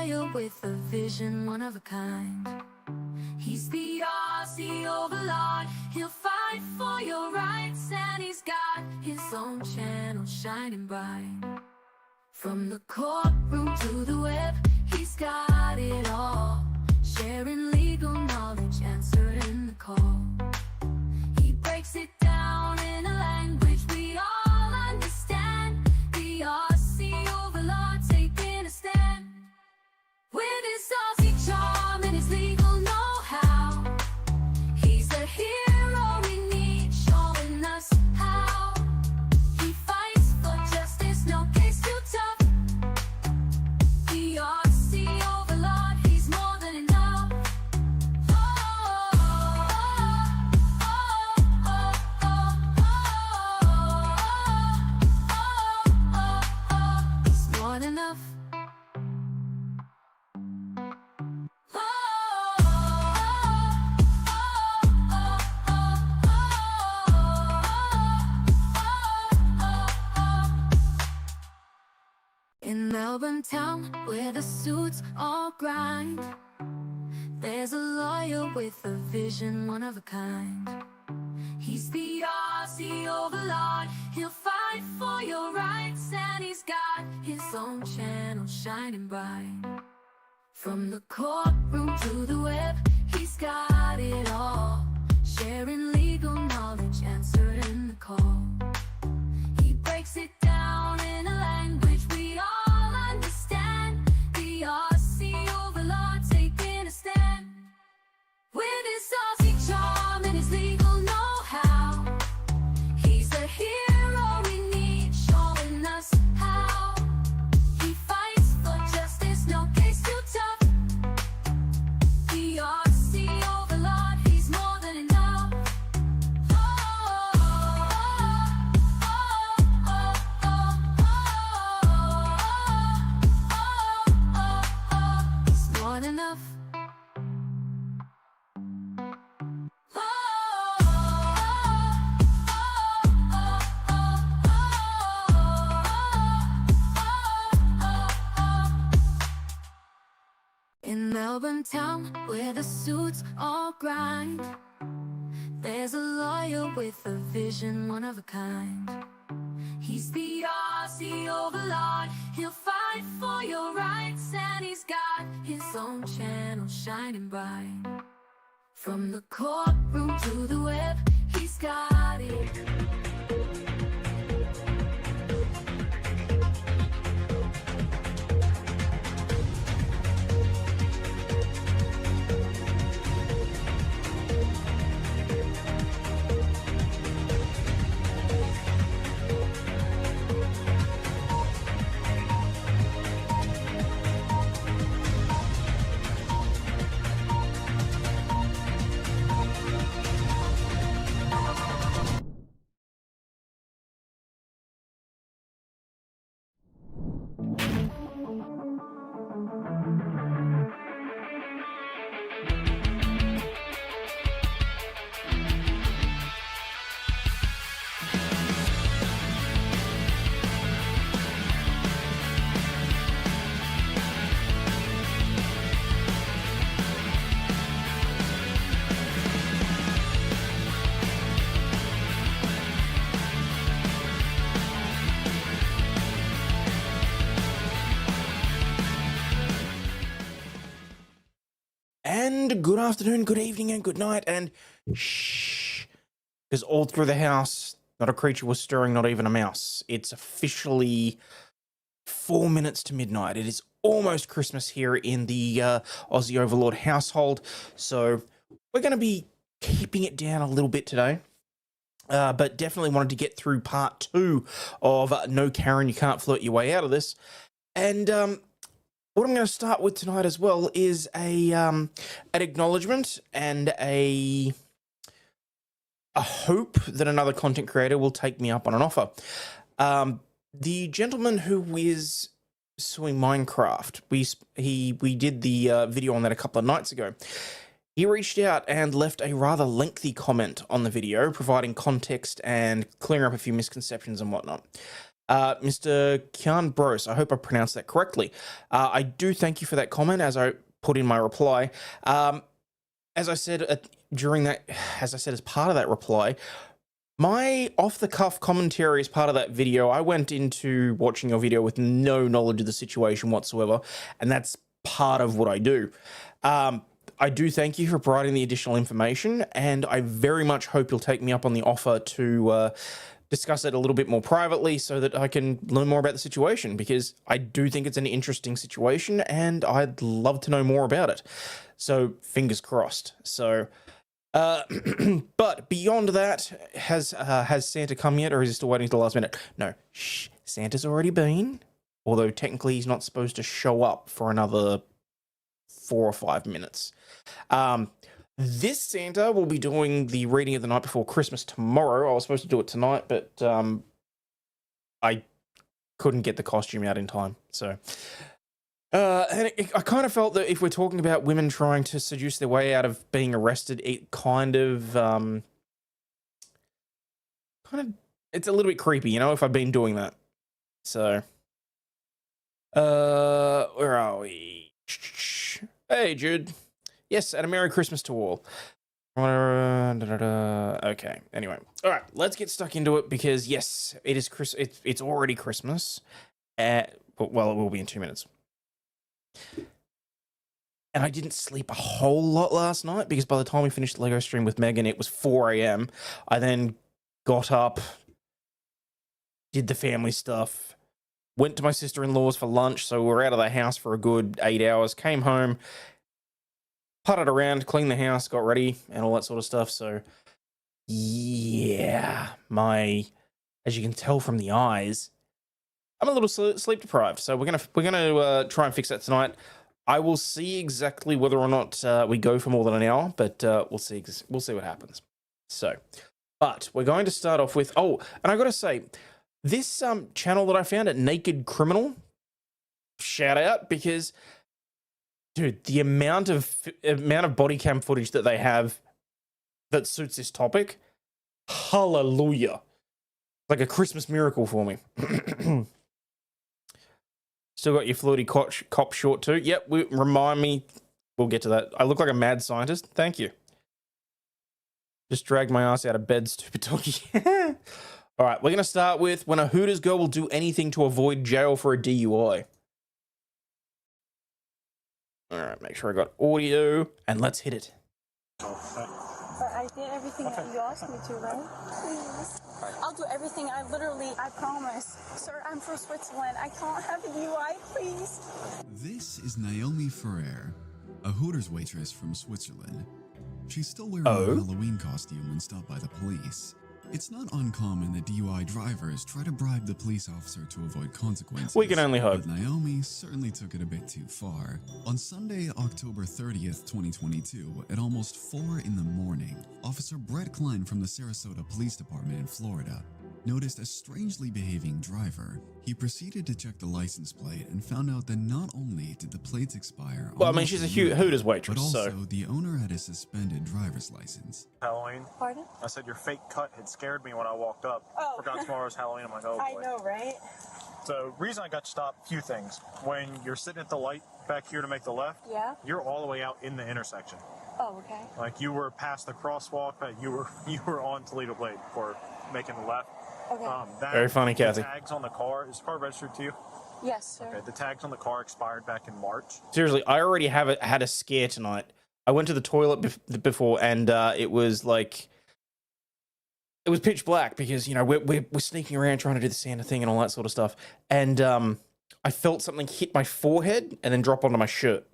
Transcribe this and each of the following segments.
lawyer with a vision, one of a kind. He's the Aussie Overlaw'd. He'll fight for your rights, and he's got his own channel shining bright. From the courtroom to the web, he's got it all. Sharing legal knowledge, answering the call. He breaks it down in a language we all understand. The Aussie Overlaw'd taking a stand. With his Aussie charm and his legal know-how, he's the hero we need, showing us how. He fights for justice, no case too tough. The Aussie Overlaw'd, he's more than enough. He's more than enough. In Melbourne town, where the suits all grind, there's a lawyer with a vision, one of a kind. He's the Aussie Overlaw'd. He'll fight for your rights, and he's got his own channel shining bright. From the courtroom to the web, he's got it all. Sharing legal knowledge, answering the call. He breaks it down in a language we all understand. The Aussie Overlaw'd taking a stand. With his Aussie charm and his legal know-how, he's the hero we need, showing us how. He fights for justice, no case too tough. The Aussie Overlaw'd, he's more than enough. He's more than enough. In Melbourne town, where the suits all grind, there's a lawyer with a vision, one of a kind. He's the Aussie Overlaw'd. He'll fight for your rights, and he's got his own channel shining bright. From the courtroom to the web, he's got it. And good afternoon, good evening, and good night, and shh, because all through the house, not a creature was stirring, not even a mouse. It's officially 4 minutes to midnight. It is almost Christmas here in the Aussie Overlaw'd household, so we're going to be keeping it down a little bit today. But definitely wanted to get through part 2 of No Karen, You Can't Flirt Your Way Out of This. And what I'm going to start with tonight as well is an acknowledgement and a hope that another content creator will take me up on an offer. The gentleman who is suing Minecraft, we did the video on that a couple of nights ago. He reached out and left a rather lengthy comment on the video, providing context and clearing up a few misconceptions and whatnot. Mr. Kian Bros, I hope I pronounced that correctly. I do thank you for that comment as I put in my reply. As I said as part of that reply, my off-the-cuff commentary as part of that video, I went into watching your video with no knowledge of the situation whatsoever, and that's part of what I do. I do thank you for providing the additional information, and I very much hope you'll take me up on the offer to discuss it a little bit more privately so that I can learn more about the situation, because I do think it's an interesting situation, and I'd love to know more about it. So, fingers crossed. So... but beyond that, has Santa come yet, or is he still waiting till the last minute? No, Santa's already been, although technically he's not supposed to show up for another 4 or 5 minutes. This Santa will be doing the reading of the night before Christmas tomorrow. I was supposed to do it tonight, but I couldn't get the costume out in time, so... and I kind of felt that if we're talking about women trying to seduce their way out of being arrested, it kind of, it's a little bit creepy, you know, if I've been doing that. So, where are we? Hey, Jude. Yes, and a Merry Christmas to all. Okay, anyway. All right, let's get stuck into it because, yes, it is it's already Christmas. Well, it will be in 2 minutes. And I didn't sleep a whole lot last night because by the time we finished the Lego stream with Megan, it was 4 a.m. I then got up, did the family stuff, went to my sister-in-law's for lunch, so we were out of the house for a good 8 hours, came home, putted around, cleaned the house, got ready, and all that sort of stuff. So, yeah, as you can tell from the eyes, I'm a little sleep deprived, so we're gonna try and fix that tonight. I will see exactly whether or not we go for more than an hour, but we'll see what happens. So, but we're going to start off with and I gotta say, this channel that I found at Naked Criminal, shout out, because dude, the amount of body cam footage that they have that suits this topic, hallelujah, like a Christmas miracle for me. Still got your floaty cop short too. Yep, remind me. We'll get to that. I look like a mad scientist. Thank you. Just dragged my ass out of bed, stupid doggy. All right, we're going to start with when a Hooters girl will do anything to avoid jail for a DUI. All right, make sure I got audio, and let's hit it. But I did everything that you asked me to, right? Please. I'll do everything. I promise. Sir, I'm from Switzerland. I can't have a DUI, please. This is Naomi Ferrer, a Hooters waitress from Switzerland. She's still wearing Oh? a Halloween costume when stopped by the police. It's not uncommon that DUI drivers try to bribe the police officer to avoid consequences. We can only hope. But Naomi certainly took it a bit too far. On Sunday, October 30th, 2022, at almost 4 in the morning, Officer Brett Klein from the Sarasota Police Department in Florida noticed a strangely behaving driver. He proceeded to check the license plate and found out that not only did the plates expire... Well, I mean, she's a Hooters waitress, but also so... the owner had a suspended driver's license. Halloween. Pardon? I said your fake cut had scared me when I walked up. Oh. Forgot tomorrow's Halloween. I'm like, oh boy. I know, right? So, reason I got stopped, few things. When you're sitting at the light back here to make the left, Yeah? you're all the way out in the intersection. Oh, okay. Like you were past the crosswalk, but you were on Toledo Blade for making the left. Okay. Very funny, the Kathy. tags on the car, is the car registered to you? Yes, sir. Okay, the tags on the car expired back in March. Seriously, I already had a scare tonight. I went to the toilet before, and it was like... It was pitch black because, you know, we're sneaking around trying to do the Santa thing and all that sort of stuff. And I felt something hit my forehead and then drop onto my shirt.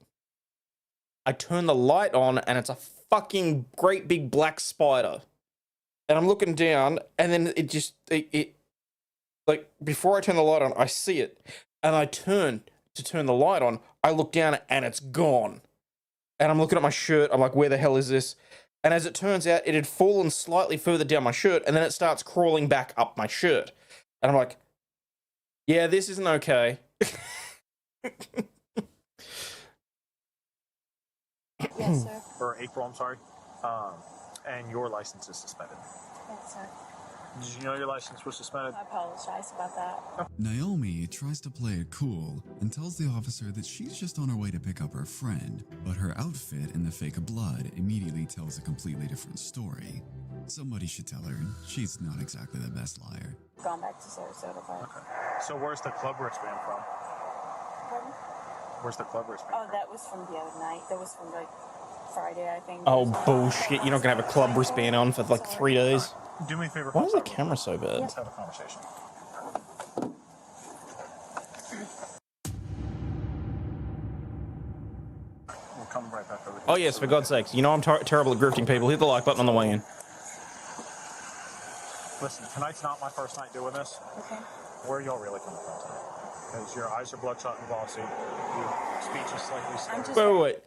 I turned the light on, and it's a fucking great big black spider. And I'm looking down, and then it like, before I turn the light on, I see it. And I turn the light on. I look down, and it's gone. And I'm looking at my shirt. I'm like, where the hell is this? And as it turns out, it had fallen slightly further down my shirt, and then it starts crawling back up my shirt. And I'm like, yeah, this isn't okay. Yes, sir. Or April, I'm sorry. And your license is suspended. Yes, sir. Did you know your license was suspended? I apologize about that. Naomi tries to play it cool and tells the officer that she's just on her way to pick up her friend, but her outfit and the fake blood immediately tells a completely different story. Somebody should tell her she's not exactly the best liar. Gone back to Sarasota, but... Okay. So where's the club wristband from? Pardon? Where's the club wristband Oh, that was from the other night. That was from, like, Friday, I think. Oh, bullshit. You're not going to have a club wristband on for like 3 days? Do me a favor. Why is the camera so bad? Let's have a conversation. We'll come right back over. Oh, yes, for God's sakes. You know I'm terrible at grifting people. Hit the like button on the way in. Listen, tonight's not my first night doing this. Okay. Where are y'all really coming from tonight? Because your eyes are bloodshot and glossy. Your speech is slightly slurred. Wait.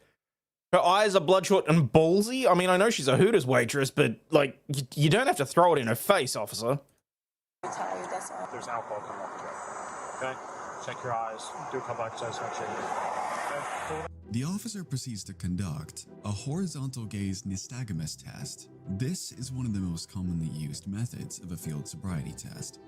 Her eyes are bloodshot and ballsy? I mean, I know she's a Hooters waitress, but, like, you don't have to throw it in her face, officer. I'm tired, that's all. There's alcohol coming off the drink. Okay? Check your eyes. Do a couple exercises. Make sure you're okay. Cool. The officer proceeds to conduct a horizontal gaze nystagmus test. This is one of the most commonly used methods of a field sobriety test.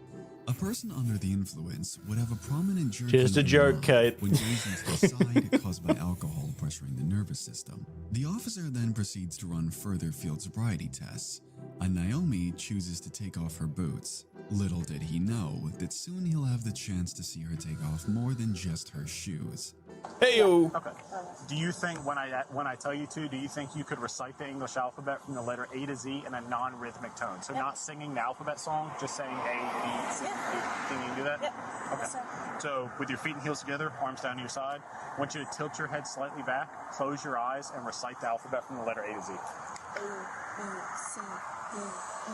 A person under the influence would have a prominent jerk. Just a joke, Kate. When gazed into the side caused by alcohol pressuring the nervous system. The officer then proceeds to run further field sobriety tests, and Naomi chooses to take off her boots. Little did he know that soon he'll have the chance to see her take off more than just her shoes. Hey-o. Okay. Do you think when I tell you to, do you think you could recite the English alphabet from the letter A to Z in a non-rhythmic tone? So not singing the alphabet song, just saying A, B, C, D. Think you can do that? Yep. Okay. Yes, sir. So with your feet and heels together, arms down to your side, I want you to tilt your head slightly back, close your eyes, and recite the alphabet from the letter A to Z. A, B, C, D, E,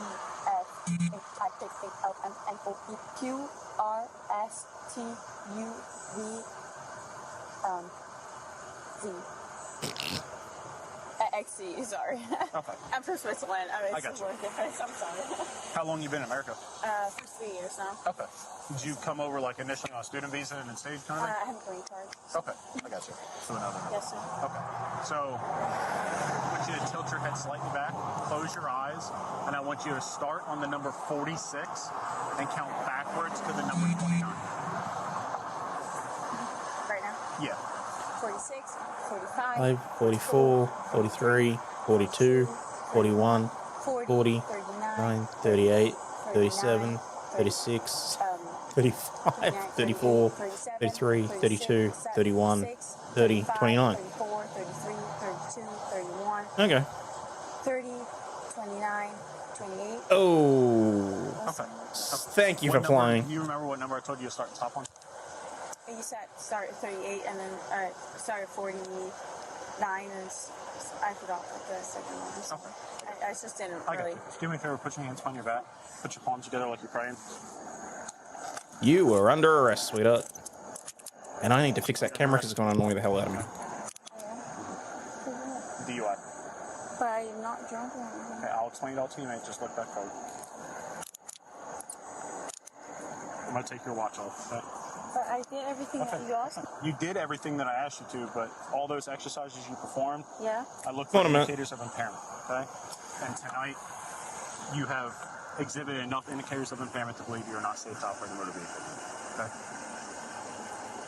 F, H, I, J, K, L, M, N, O, P, Q, R, S, T, U, V, Z. XC, sorry. Okay. I'm from Switzerland. I got you. I'm sorry. How long you been in America? For 3 years now. Okay. Did you come over like initially on a student visa and then stayed kind of? I have a green card. Okay, I got you. So another. Yes, sir. Okay. So I want you to tilt your head slightly back, close your eyes, and I want you to start on the number 46 and count backwards to the number 29. Right now? Yeah. 46, 45, 44, 43, 42, 41, 40, 39, 38, 37, 36, 35, 34, 33, 32, 31, 30, 29. 34, 33, 32, 31, Okay. 30, 29, 28. Oh. Okay. Thank you What for number- flying. Do you remember what number I told you to start the top on? You said start at 38 and then start at 49 and I forgot what the second one was. Okay. I just didn't I got really. you. Just do me a favor, put your hands on your back, put your palms together like you're praying. You are under arrest, sweetheart. And I need to fix that camera because it's going to annoy the hell out of me. DUI. But I'm not drunk or anything. Okay, I'll explain it all to you, mate. Just look back forward. I'm going to take your watch off, okay? But I did everything that you asked me. You did everything that I asked you to, but all those exercises you performed, Yeah. I looked Hold for on a minute. indicators of impairment, okay? And tonight, you have exhibited enough indicators of impairment to believe you are not safe to operate a motor vehicle, okay?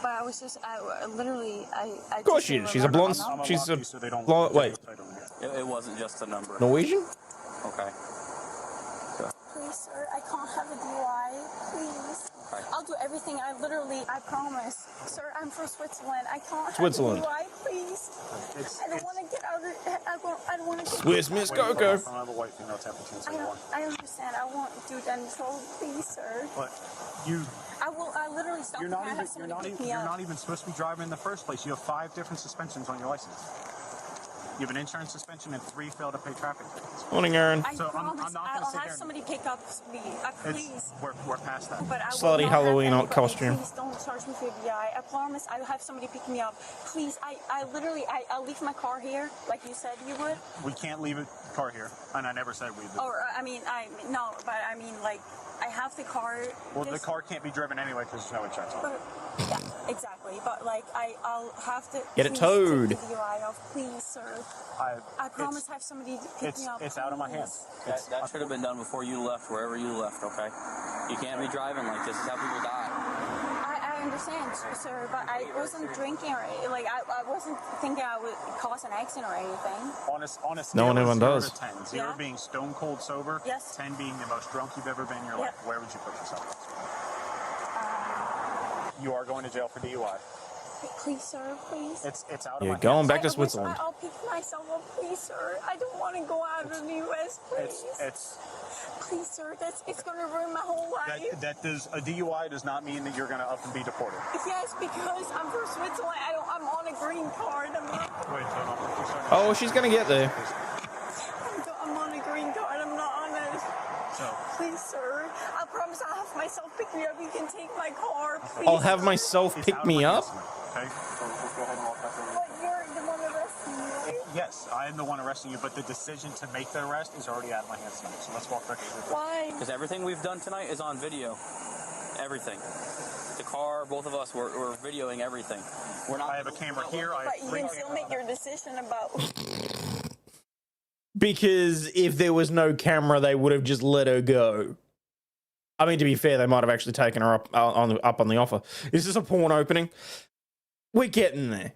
But I was just, I literally, I Of course just she didn't is. She's a remember blonde. my number. She's a Unlock you so they don't- blonde. Wait, It wasn't just a number. Norwegian? Okay. Please, sir, I can't have a DUI. Please. Okay. I'll do everything. I promise. Sir, I'm from Switzerland. I can't Switzerland. have a DUI, please. I don't want to get out of it. I don't want to get Swiss Miss Coco. I have a white female temp between I 71. understand. I won't do that until, please, sir. But you, I literally stopped you're and not I even, have you're somebody not pick even, me you're up. not even supposed to be driving in the first place. You have 5 different suspensions on your license. You have an insurance suspension and 3 fail to pay traffic tickets. Morning, Aaron. I So I'm promise not gonna I'll sit have there- somebody pick up me. Please. We're past that. But I will Slutty not have Halloween anybody. costume. Please don't charge me for DI. I promise I'll have somebody pick me up. Please, I'll leave my car here, like you said you would. We can't leave a car here, and I never said we would. Or, no, but I mean, like, I have the car. Well, the car can't be driven anyway because there's no insurance on it. Yeah, exactly. exactly. But like, I'll have to Get it please towed. take the DUI off, please, sir. I promise I have somebody to pick me up. It's out of my hands. That should have been done before you left, wherever you left, okay? You can't be driving like this. This is how people die. I understand, sir, but I wasn't drinking or like I wasn't thinking I would cause an accident or anything. On a scale No one of even 0 does. to 10, 0 Yeah. being stone cold sober, Yes. 10 being the most drunk you've ever been in your life, where would you put yourself? You are going to jail for DUI. Please, sir, please. It's out of You're my going hands. back to Switzerland. I'll pick myself up, please, sir. I don't want to go out of the U.S., please. Please, sir, it's going to ruin my whole life. A DUI does not mean that you're going to up and be deported. Yes, because I'm from Switzerland. I'm on a green card. Oh, she's gonna get there. I'm on a green card. I'm not on a... So, Please, sir. I promise I'll have myself pick me up. You can take my car, please. I'll have myself it's pick out of me my up. hands, okay? So let's go ahead and walk back over. But you're the one arresting me, right? Yes, I am the one arresting you, but the decision to make the arrest is already out of my hands tonight. So let's walk back over. Why? Because everything we've done tonight is on video. Everything. The car, both of us, we're videoing everything. We're not. I have a camera here. I But have you 3 can still make your decision about... Because if there was no camera, they would have just let her go. I mean, to be fair, they might have actually taken her up on the offer. Is this a porn opening? We're getting there.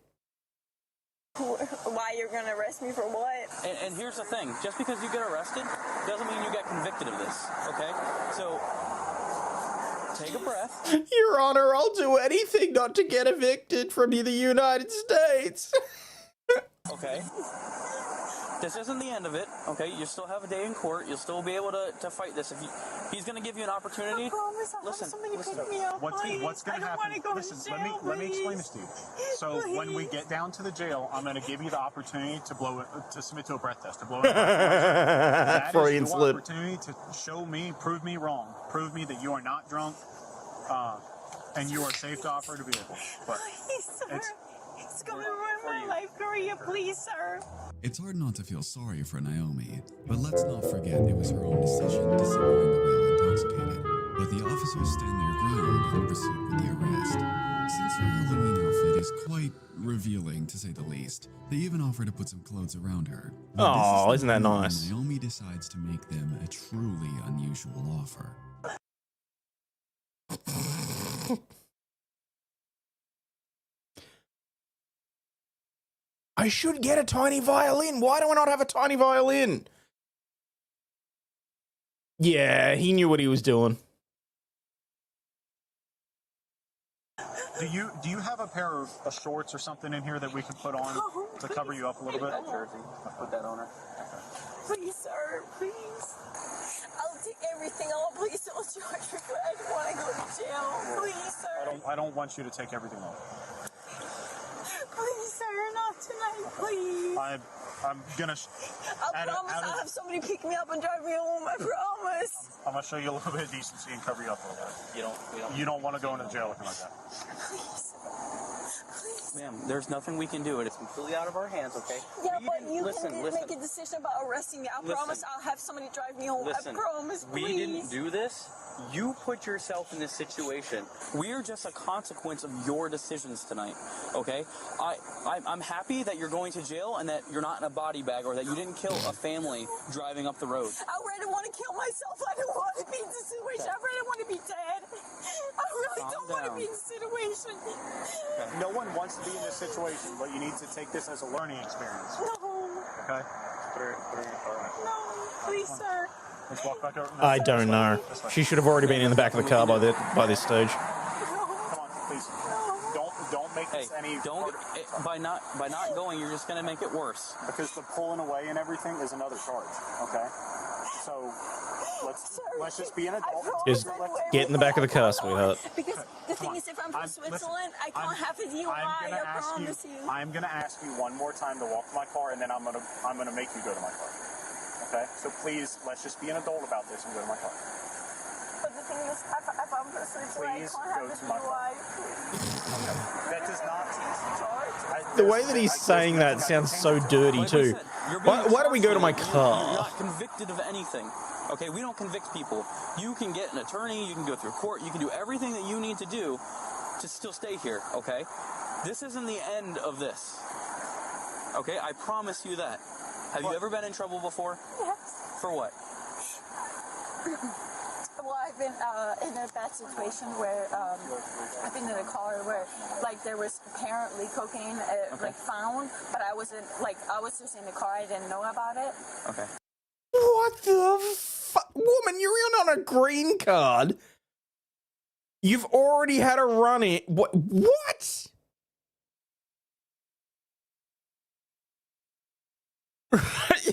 Why you're gonna arrest me for what? And here's the thing: just because you get arrested doesn't mean you get convicted of this. Okay? So take a breath. Your Honor, I'll do anything not to get evicted from the United States. Okay. This isn't the end of it, okay? You still have a day in court. You'll still be able to fight this. He's going to give you an opportunity. I promise I'll have somebody pick me up, What's please. going to I don't happen? want to go Listen, to jail, let me explain this please. to you. So when we get down to the jail, I'm going to give you the opportunity to submit to a breath test, to blow it. That Freudian is your slip. opportunity to prove me wrong, prove me that you are not drunk, and you are safe to operate a vehicle. But Please, sir. It's going to ruin my life career, please, sir. It's hard not to feel sorry for Naomi, but let's not forget it was her own decision to sit behind the wheel intoxicated. But the officers stand their ground and proceed with the arrest. Since her Halloween outfit is quite revealing, to say the least, they even offer to put some clothes around her. But this Aw, the isn't that point when nice? Naomi decides to make them a truly unusual offer. I should get a tiny violin. Why do I not have a tiny violin? Yeah, he knew what he was doing. do you have a pair of shorts or something in here that we can put on to cover you up a little bit? That jersey. I'll put that on her. Please, sir, please. I'll take everything off. Please don't charge me. I don't want to go to jail. Please, sir. I don't want you to take everything off. Please, sir, not tonight, please. I'm gonna. I promise I'll have somebody pick me up and drive me home. I promise. I'm gonna show you a little bit of decency and cover you up a little bit. You don't want to go into jail looking like that. Please. Please. Ma'am, there's nothing we can do. It is completely out of our hands, okay? Yeah, We but didn't- you listen, can listen. make a decision about arresting me. I Listen. promise I'll have somebody drive me home. Listen, I promise, please. we didn't do this. You put yourself in this situation. We are just a consequence of your decisions tonight, okay? I'm happy that you're going to jail and that you're not in a body bag or that you didn't kill a family driving up the road. I really want to kill myself. I don't want to be in this situation. I really want to be dead. I really Calm don't want to down. be in this situation. No one wants to be in this situation, but you need to take this as a learning experience. No, Okay? no, please, sir. Let's walk back over. No, I don't know. She should have already been in the back of the car by this stage. No. Come on, please. Don't make Hey, this any. by not going, you're just gonna make it worse. Because the pulling away and everything is another charge. Okay? So let's just be an adult. Just get in the back of the car, sweetheart. Because the thing is, if I'm from Switzerland, I can't have a DUI. I promise you. I'm gonna ask you one more time to walk to my car, and then I'm gonna make you go to my car. Okay? So please, let's just be an adult about this and go to my car. But the thing is, if I'm from Switzerland, Please I can't have go a to my car. DUI. That does not. The way that he's saying that sounds so dirty Like I too. said, you're being Why do we go to my charged. car? You're not convicted of anything. Okay, we don't convict people. You can get an attorney, you can go through court, you can do everything that you need to do to still stay here, okay? This isn't the end of this. Okay, I promise you that. Have you ever been in trouble before? Yes. For what? Well, I've been in a bad situation where I've been in a car where like there was apparently cocaine like found, but I wasn't like I was just in the car. I didn't know about it. Okay. What the fuck? Woman, you're in on a green card. You've already had a run in. What? What?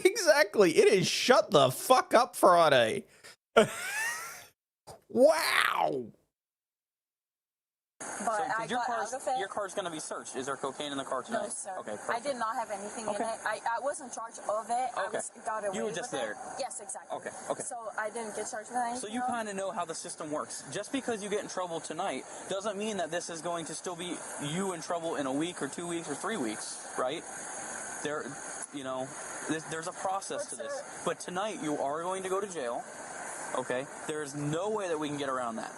Exactly. It is shut the fuck up Friday. Wow. But So, I got out of it. your car's going to be searched. Is there cocaine in the car tonight? No, sir. Okay, I perfect. did not have anything in Okay. it. I wasn't charged of it. Okay. Got away You were just with there. It. Yes, exactly. Okay, okay. So I didn't get charged with anything. So you kind of know how the system works. Just because you get in trouble tonight doesn't mean that this is going to still be you in trouble in a week or 2 weeks or 3 weeks, right? There's a process to this. But tonight you are going to go to jail, okay? There's no way that we can get around that.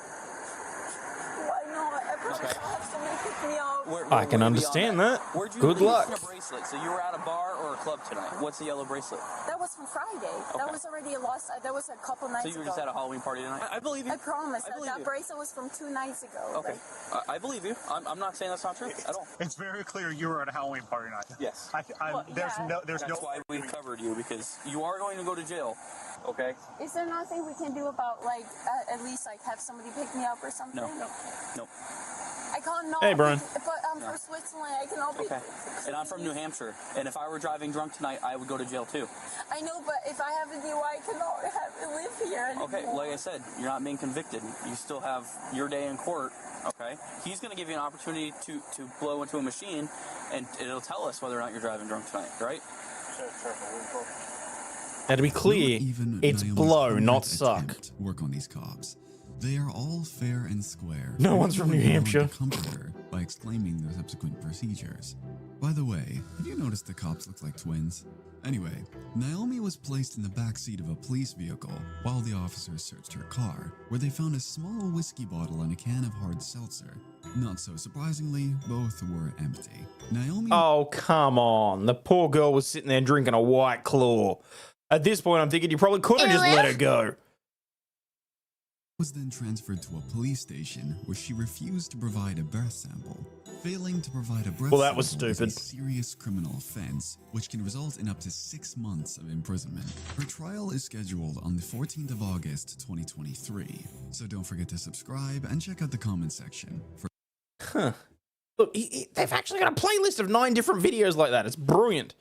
Why not? Everyone has to make pick me up. I can understand that. Good luck. A bracelet? So you were at a bar or a club tonight? What's the yellow bracelet? That was from Friday. That was already lost. That was a couple nights So ago. you were just at a Halloween party tonight? I believe you. I promise. I believe That you. bracelet was from 2 nights ago. Okay. I believe you. I'm not saying that's not true at all. It's very clear you were at a Halloween party night. Yes. There's no. That's why we covered you, because you are going to go to jail. Okay. Is there nothing we can do about like at least like have somebody pick me up or something? No. I can't not. Hey, Brian. But I'm from Switzerland. I cannot be. Okay. And I'm from New Hampshire. And if I were driving drunk tonight, I would go to jail too. I know, but if I have a DUI, I cannot live here anymore. Okay. Like I said, you're not being convicted. You still have your day in court. Okay. He's going to give you an opportunity to blow into a machine, and it'll tell us whether or not you're driving drunk tonight, right? Now, to be clear, Not even it's Naomi's blow, hundredth not suck. attempt to work on these cops. They are all fair and square. No one's from New Everyone Hampshire. wanted to comfort her by explaining the subsequent procedures. By the way, have you noticed the cops look like twins? Anyway, Naomi was placed in the back seat of a police vehicle while the officers searched her car, where they found a small whiskey bottle and a can of hard seltzer. Not so surprisingly, both were empty. Naomi Oh, come on. The poor girl was sitting there drinking a White Claw. At this point, I'm thinking you probably could have just let her go. was then transferred to a police station where she refused to provide a breath sample. Failing to provide a breath Well, that was sample is stupid. a serious criminal offense, which can result in up to 6 months of imprisonment. Her trial is scheduled on the 14th of August, 2023. So don't forget to subscribe and check out the comment section for Huh. Look, they've actually got a playlist of 9 different videos like that. It's brilliant.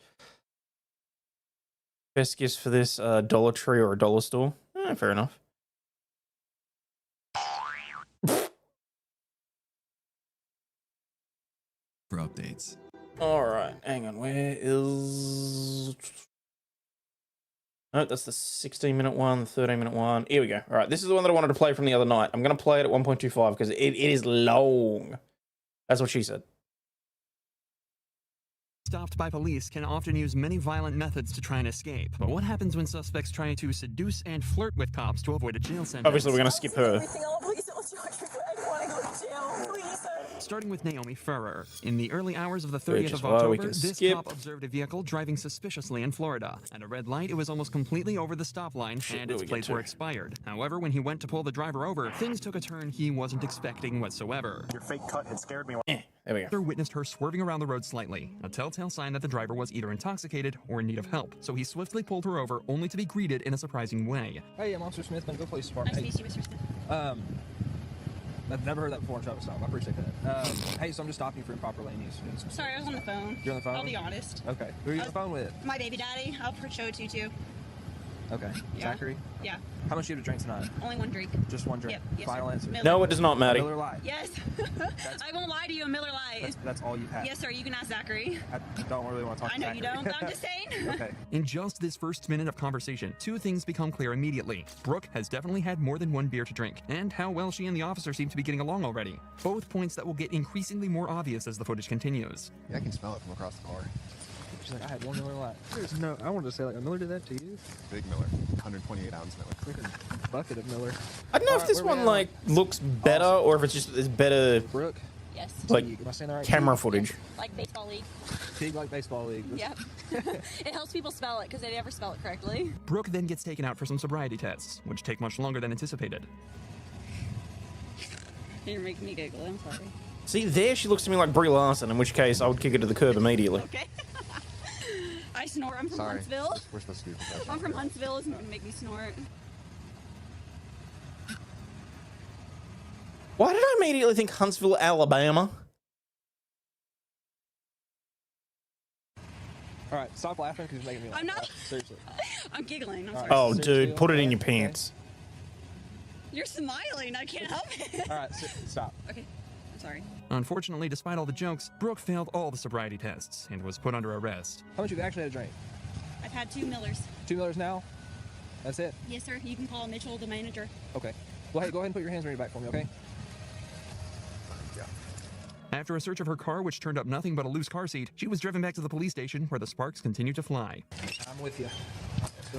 Best gifts for this Dollar Tree or a dollar store? Fair enough. updates. All right, hang on. Where is... Oh, that's the 16-minute one, the 13-minute one. Here we go. All right, this is the one that I wanted to play from the other night. I'm going to play it at 1.25 because it is long. That's what she said. Stopped by police can often use many violent methods to try and escape. But what happens when suspects try to seduce and flirt with cops to avoid a jail sentence? Obviously, we're going to skip her. Everything else, please don't charge me. I don't want to go to jail. Please, sir. Starting with Naomi Ferrer. In the early hours of the Which 30th is of why we October, can this skip. cop observed a vehicle driving suspiciously in Florida. At a red light, it was almost completely over the stop line, Shit, and where its we get plates to? were expired. However, when he went to pull the driver over, things took a turn he wasn't expecting whatsoever. Your fake cut had scared me. There we go. Officer witnessed her swerving around the road slightly, a telltale sign that the driver was either intoxicated or in need of help. So he swiftly pulled her over, only to be greeted in a surprising way. Hey, I'm Officer Smith, Bentonville Police Department. Nice to meet you, Mr. Smith. I've never heard that before in Travis Stop. I appreciate that. Hey, so I'm just stopping you for improper lane use. Sorry, I was on the phone. You're on the phone? I'll be honest. Okay. Who are you on the phone with? My baby daddy. I'll show it to you too. Okay. Yeah. Zachary? Yeah. How much do you have to drink tonight? Only one drink. Just one drink? Yep. Yes, Final sir. answer? Miller. No, it does not, Maddie. Miller Lite? Yes. I won't lie to you, a Miller Lite. That's all you've had? Yes, sir. You can ask Zachary. I don't really want to talk I to know you Zachary. don't, but I'm just saying. Okay. In just this first minute of conversation, two things become clear immediately. Brooke has definitely had more than one beer to drink, and how well she and the officer seem to be getting along already. Both points that will get increasingly more obvious as the footage continues. Yeah, I can smell it from across the car. She's like, I had one Miller Lite. There's no, I wanted to say, like, a Miller did that to you? Big Miller, 128 ounce Miller. Freaking bucket of Miller. I don't know if Alright, this where we one at? like looks better or if it's just it's better. Brooke? Yes. Like Am I saying that right? camera footage. Like baseball league. Pig like baseball league. Yep. It helps people spell it because they never spell it correctly. Brooke then gets taken out for some sobriety tests, which take much longer than anticipated. You're making me giggle. I'm sorry. See, there she looks to me like Brie Larson, in which case I would kick her to the curb immediately. Okay. I snore. I'm from Huntsville. We're supposed to be professional. I'm from Huntsville. It's going to make me snort. Why did I immediately think Huntsville, Alabama? All right, stop laughing because you're making me laugh. I'm not. Right, seriously. I'm giggling. I'm All sorry. right. Oh, Seriously, dude, put it in your okay? pants. You're smiling. I can't help it. All right, stop. Okay. I'm sorry. Unfortunately, despite all the jokes, Brooke failed all the sobriety tests and was put under arrest. How much have you actually had a drink? I've had 2 Millers. 2 Millers now? That's it? Yes, sir. You can call Mitchell, the manager. Okay. Well, hey, go ahead and put your hands on your back for me, okay? After a search of her car, which turned up nothing but a loose car seat, she was driven back to the police station where the sparks continued to fly. I'm with you.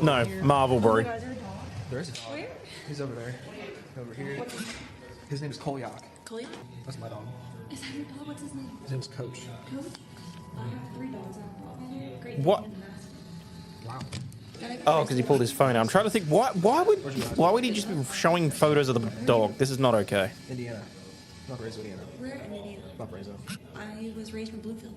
No, Marvel Brie. There is a dog. Where? He's over there. Over here. His name is Kolyak. Kolyak? That's my dog. Is that your dog? What's his name? His name's Coach. Coach? I have 3 dogs. Great. What? Wow. Oh, because he pulled his phone out. I'm trying to think, why would he just be showing photos of the dog? This is not okay. Indiana. Not raised in Indiana. Where in Indiana? Not raised in. I was raised in Bluefield.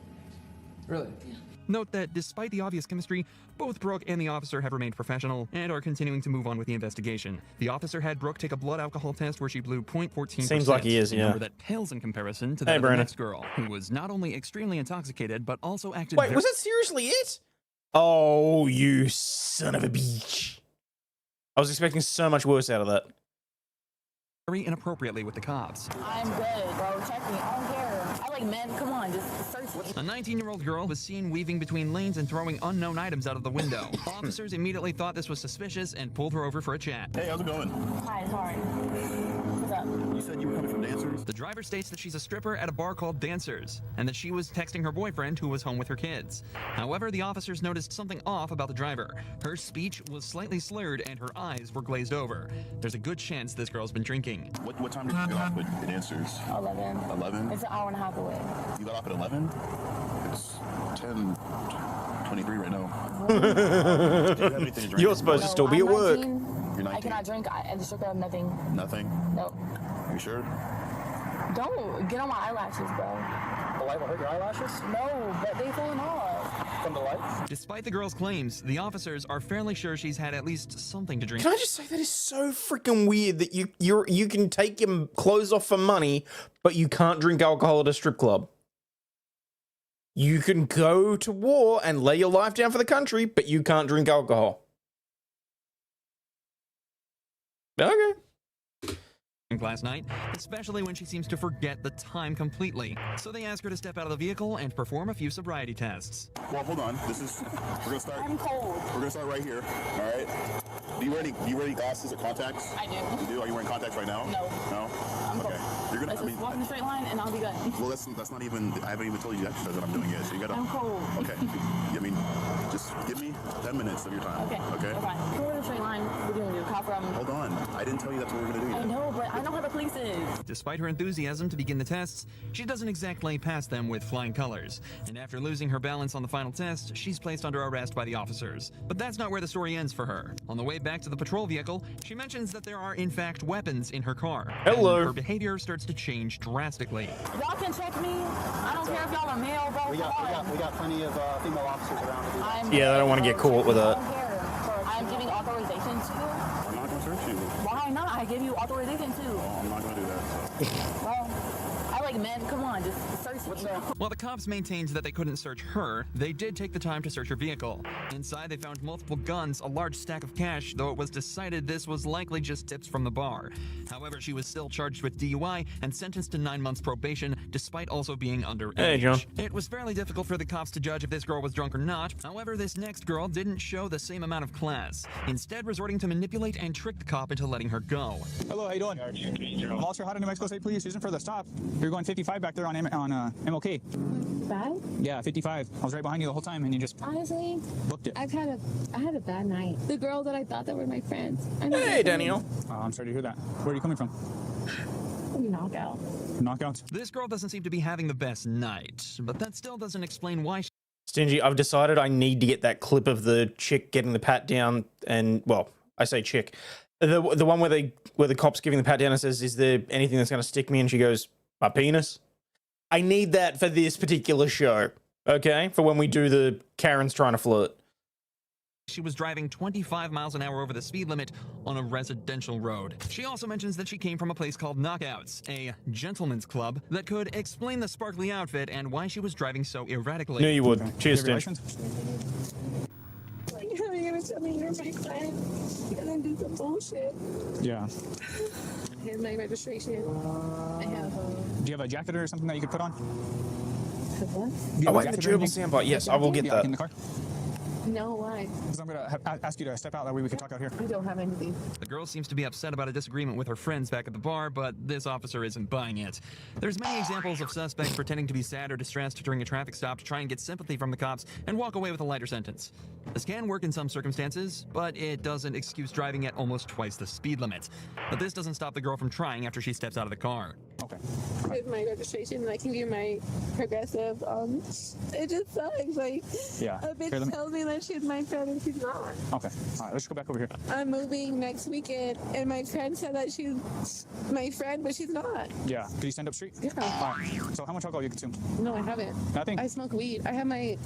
Really? Yeah. Note that despite the obvious chemistry, both Brooke and the officer have remained professional and are continuing to move on with the investigation. The officer had Brooke take a blood alcohol test where she blew 0.14%. Seems like he is, a yeah. number that pales in comparison to that of the next girl, who was not only extremely intoxicated, but also acted Wait, was that seriously it? Oh, you son of a bitch. I was expecting so much worse out of that. very inappropriately with the cops. I'm good, bro. Check me. I don't care. I like men. Come on, just search me. A 19-year-old girl was seen weaving between lanes and throwing unknown items out of the window. Officers immediately thought this was suspicious and pulled her over for a chat. Hey, how's it going? Hi, sorry. What's up? You said you were coming from Dancers? The driver states that she's a stripper at a bar called Dancers, and that she was texting her boyfriend who was home with her kids. However, the officers noticed something off about the driver. Her speech was slightly slurred and her eyes were glazed over. There's a good chance this girl's been drinking. What time did you get off with the Dancers? 11. 11? It's an hour and a half away. You got off at 11? It's 10:23 right now. Do you have anything to drink? You're supposed to still be I'm at work. 19. You're 19? I cannot drink. At the strip club, nothing. Nothing? No. You sure? Don't get on my eyelashes, bro. The light will hurt your eyelashes? No, but they falling off. From the lights? Despite the girl's claims, the officers are fairly sure she's had at least something to drink. Can I just say that is so freaking weird that you can take your clothes off for money, but you can't drink alcohol at a strip club. You can go to war and lay your life down for the country, but you can't drink alcohol. Okay. Last night, especially when she seems to forget the time completely. So they ask her to step out of the vehicle and perform a few sobriety tests. Well, hold on. We're gonna start. I'm cold. We're gonna start right here. All right. Do you wear any glasses or contacts? I do. You do? Are you wearing contacts right now? No. No. I'm Okay. cold. You're gonna. Let's just walk in a straight line and I'll be good. Well, that's not even. I haven't even told you the exercise that I'm doing yet. So you gotta. I'm cold. Okay. I mean, just give me 10 minutes of your time. Okay. Okay. Fine. Come in a straight line. We're doing your cop from. Hold on. I didn't tell you that's what we're gonna do yet. I know, but I know how the police is. Despite her enthusiasm to begin the tests, she doesn't exactly pass them with flying colors. And after losing her balance on the final test, she's placed under arrest by the officers. But that's not where the story ends for her. On the way back to the patrol vehicle, she mentions that there are in fact weapons in her car. Hello. And her behavior starts to change drastically. Y'all can check me. I don't care if y'all are male, bro. We got plenty of female officers around to do that. Yeah, they don't want to get caught with I that. don't care. I'm giving authorization to you. I'm not gonna search you. Why not? I give you authorization too. Oh, I'm not gonna do that. Well, I like men. Come on, just search me. While the cops maintained that they couldn't search her, they did take the time to search her vehicle. Inside, they found multiple guns, a large stack of cash, though it was decided this was likely just tips from the bar. However, she was still charged with DUI and sentenced to 9 months probation, despite also being underage. Hey, John. It was fairly difficult for the cops to judge if this girl was drunk or not. However, this next girl didn't show the same amount of class, instead resorting to manipulate and trick the cop into letting her go. Hello, how you doing? Walter, how to New Mexico State Police. Reason for the stop. You're going 55 back there on MLK. Bad? Yeah, 55. I was right behind you the whole time, and you just Honestly, booked it. I had a bad night. The girls that I thought that were my friends. Hey, Daniel. I'm sorry to hear that. Where are you coming from? Knockout. Knockout. This girl doesn't seem to be having the best night, but that still doesn't explain why Stingy, I've decided I need to get that clip of the chick getting the pat down, and well, I say chick, the one where the cop's giving the pat down and says, "Is there anything that's going to stick me?" And she goes, "My penis." I need that for this particular show, okay? For when we do the Karen's trying to flirt. she was driving 25 miles an hour over the speed limit on a residential road. She also mentions that she came from a place called Knockouts, a gentleman's club that could explain the sparkly outfit and why she was driving so erratically. Knew you would. Cheers, Tim. Like, how are you gonna tell me you're my client and then do some bullshit? Yeah. I have my registration. I have Do you have a jacket or something that you could put on? what? Oh, wait, the gerbil soundbite. Yes, I will get that. In the car? No, why? Because I'm going to ask you to step out. That way we can talk out here. I don't have anything. The girl seems to be upset about a disagreement with her friends back at the bar, but this officer isn't buying it. There's many examples of suspects pretending to be sad or distressed during a traffic stop to try and get sympathy from the cops and walk away with a lighter sentence. This can work in some circumstances, but it doesn't excuse driving at almost twice the speed limit. But this doesn't stop the girl from trying after she steps out of the car. Okay. With my registration, I can give my progressive. It just sucks. Like, Yeah. a bitch Here, let me- tells me that she's my friend and she's not. Okay. All right, let's go back over here. I'm moving next weekend, and my friend said that she's my friend, but she's not. Yeah. Did you stand up straight? Yeah. All right. So how much alcohol you consume? No, I haven't. Nothing? I smoke weed. I have my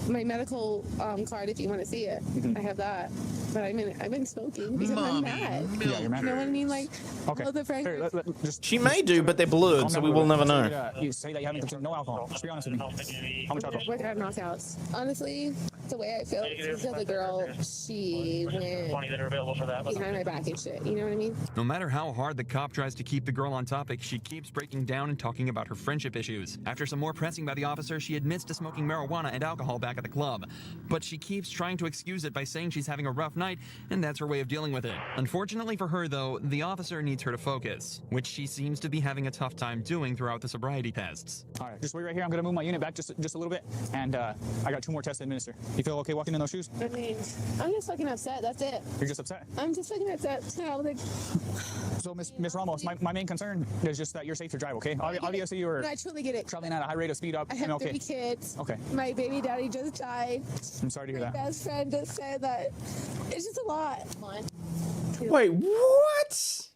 medical card if you want to see it. I have that. But I've been smoking because I'm mad. Yeah, you're mad. You know what I mean? Like, Okay. all the friends. Here, just She may do, but they're blurred, so we will never know. You say that you haven't consumed no alcohol. Just be honest with me. How much alcohol? What kind of knockouts? Honestly, the way I feel is the girl, she went behind my back and shit. You know what I mean? No matter how hard the cop tries to keep the girl on topic, she keeps breaking down and talking about her friendship issues. After some more pressing by the officer, she admits to smoking marijuana and alcohol back at the club. But she keeps trying to excuse it by saying she's having a rough night, and that's her way of dealing with it. Unfortunately for her, though, the officer needs her to focus, which she seems to be having a tough time doing throughout the sobriety tests. All right, just wait right here. I'm going to move my unit back just a little bit, and I got 2 more tests to administer. You feel okay walking in those shoes? I mean, I'm just fucking upset. That's it. You're just upset? I'm just fucking upset. Like, So, Miss Ramos, my main concern is just that you're safe to drive, okay? Obviously, you're no, I truly get it. traveling at a high rate of speed up. I have okay. 3 kids. Okay. My baby daddy just died. I'm sorry to hear My that. best friend just said that it's just a lot. Wait, what?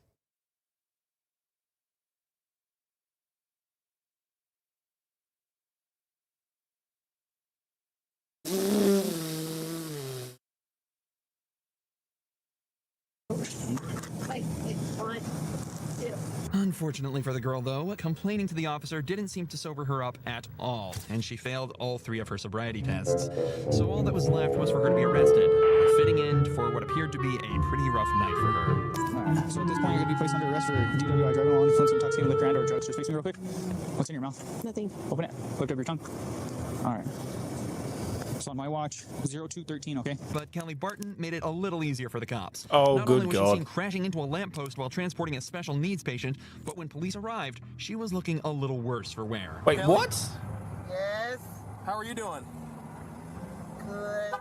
Unfortunately for the girl, though, complaining to the officer didn't seem to sober her up at all, and she failed all 3 of her sobriety tests. So all that was left was for her to be arrested, a fitting end for what appeared to be a pretty rough night for her. All right. So at this point, you're going to be placed under arrest for DWI, driving while influenced, intoxicated liquor, and/or drugs. Just face me real quick. What's in your mouth? Nothing. Open it. Lift up your tongue. All right. So on my watch, 0213, okay? But Kelly Barton made it a little easier for the cops. Oh, Not good only was God. she seen crashing into a lamppost while transporting a special needs patient, but when police arrived, she was looking a little worse for wear. Wait, Kelly? what? Yes. How are you doing? Good.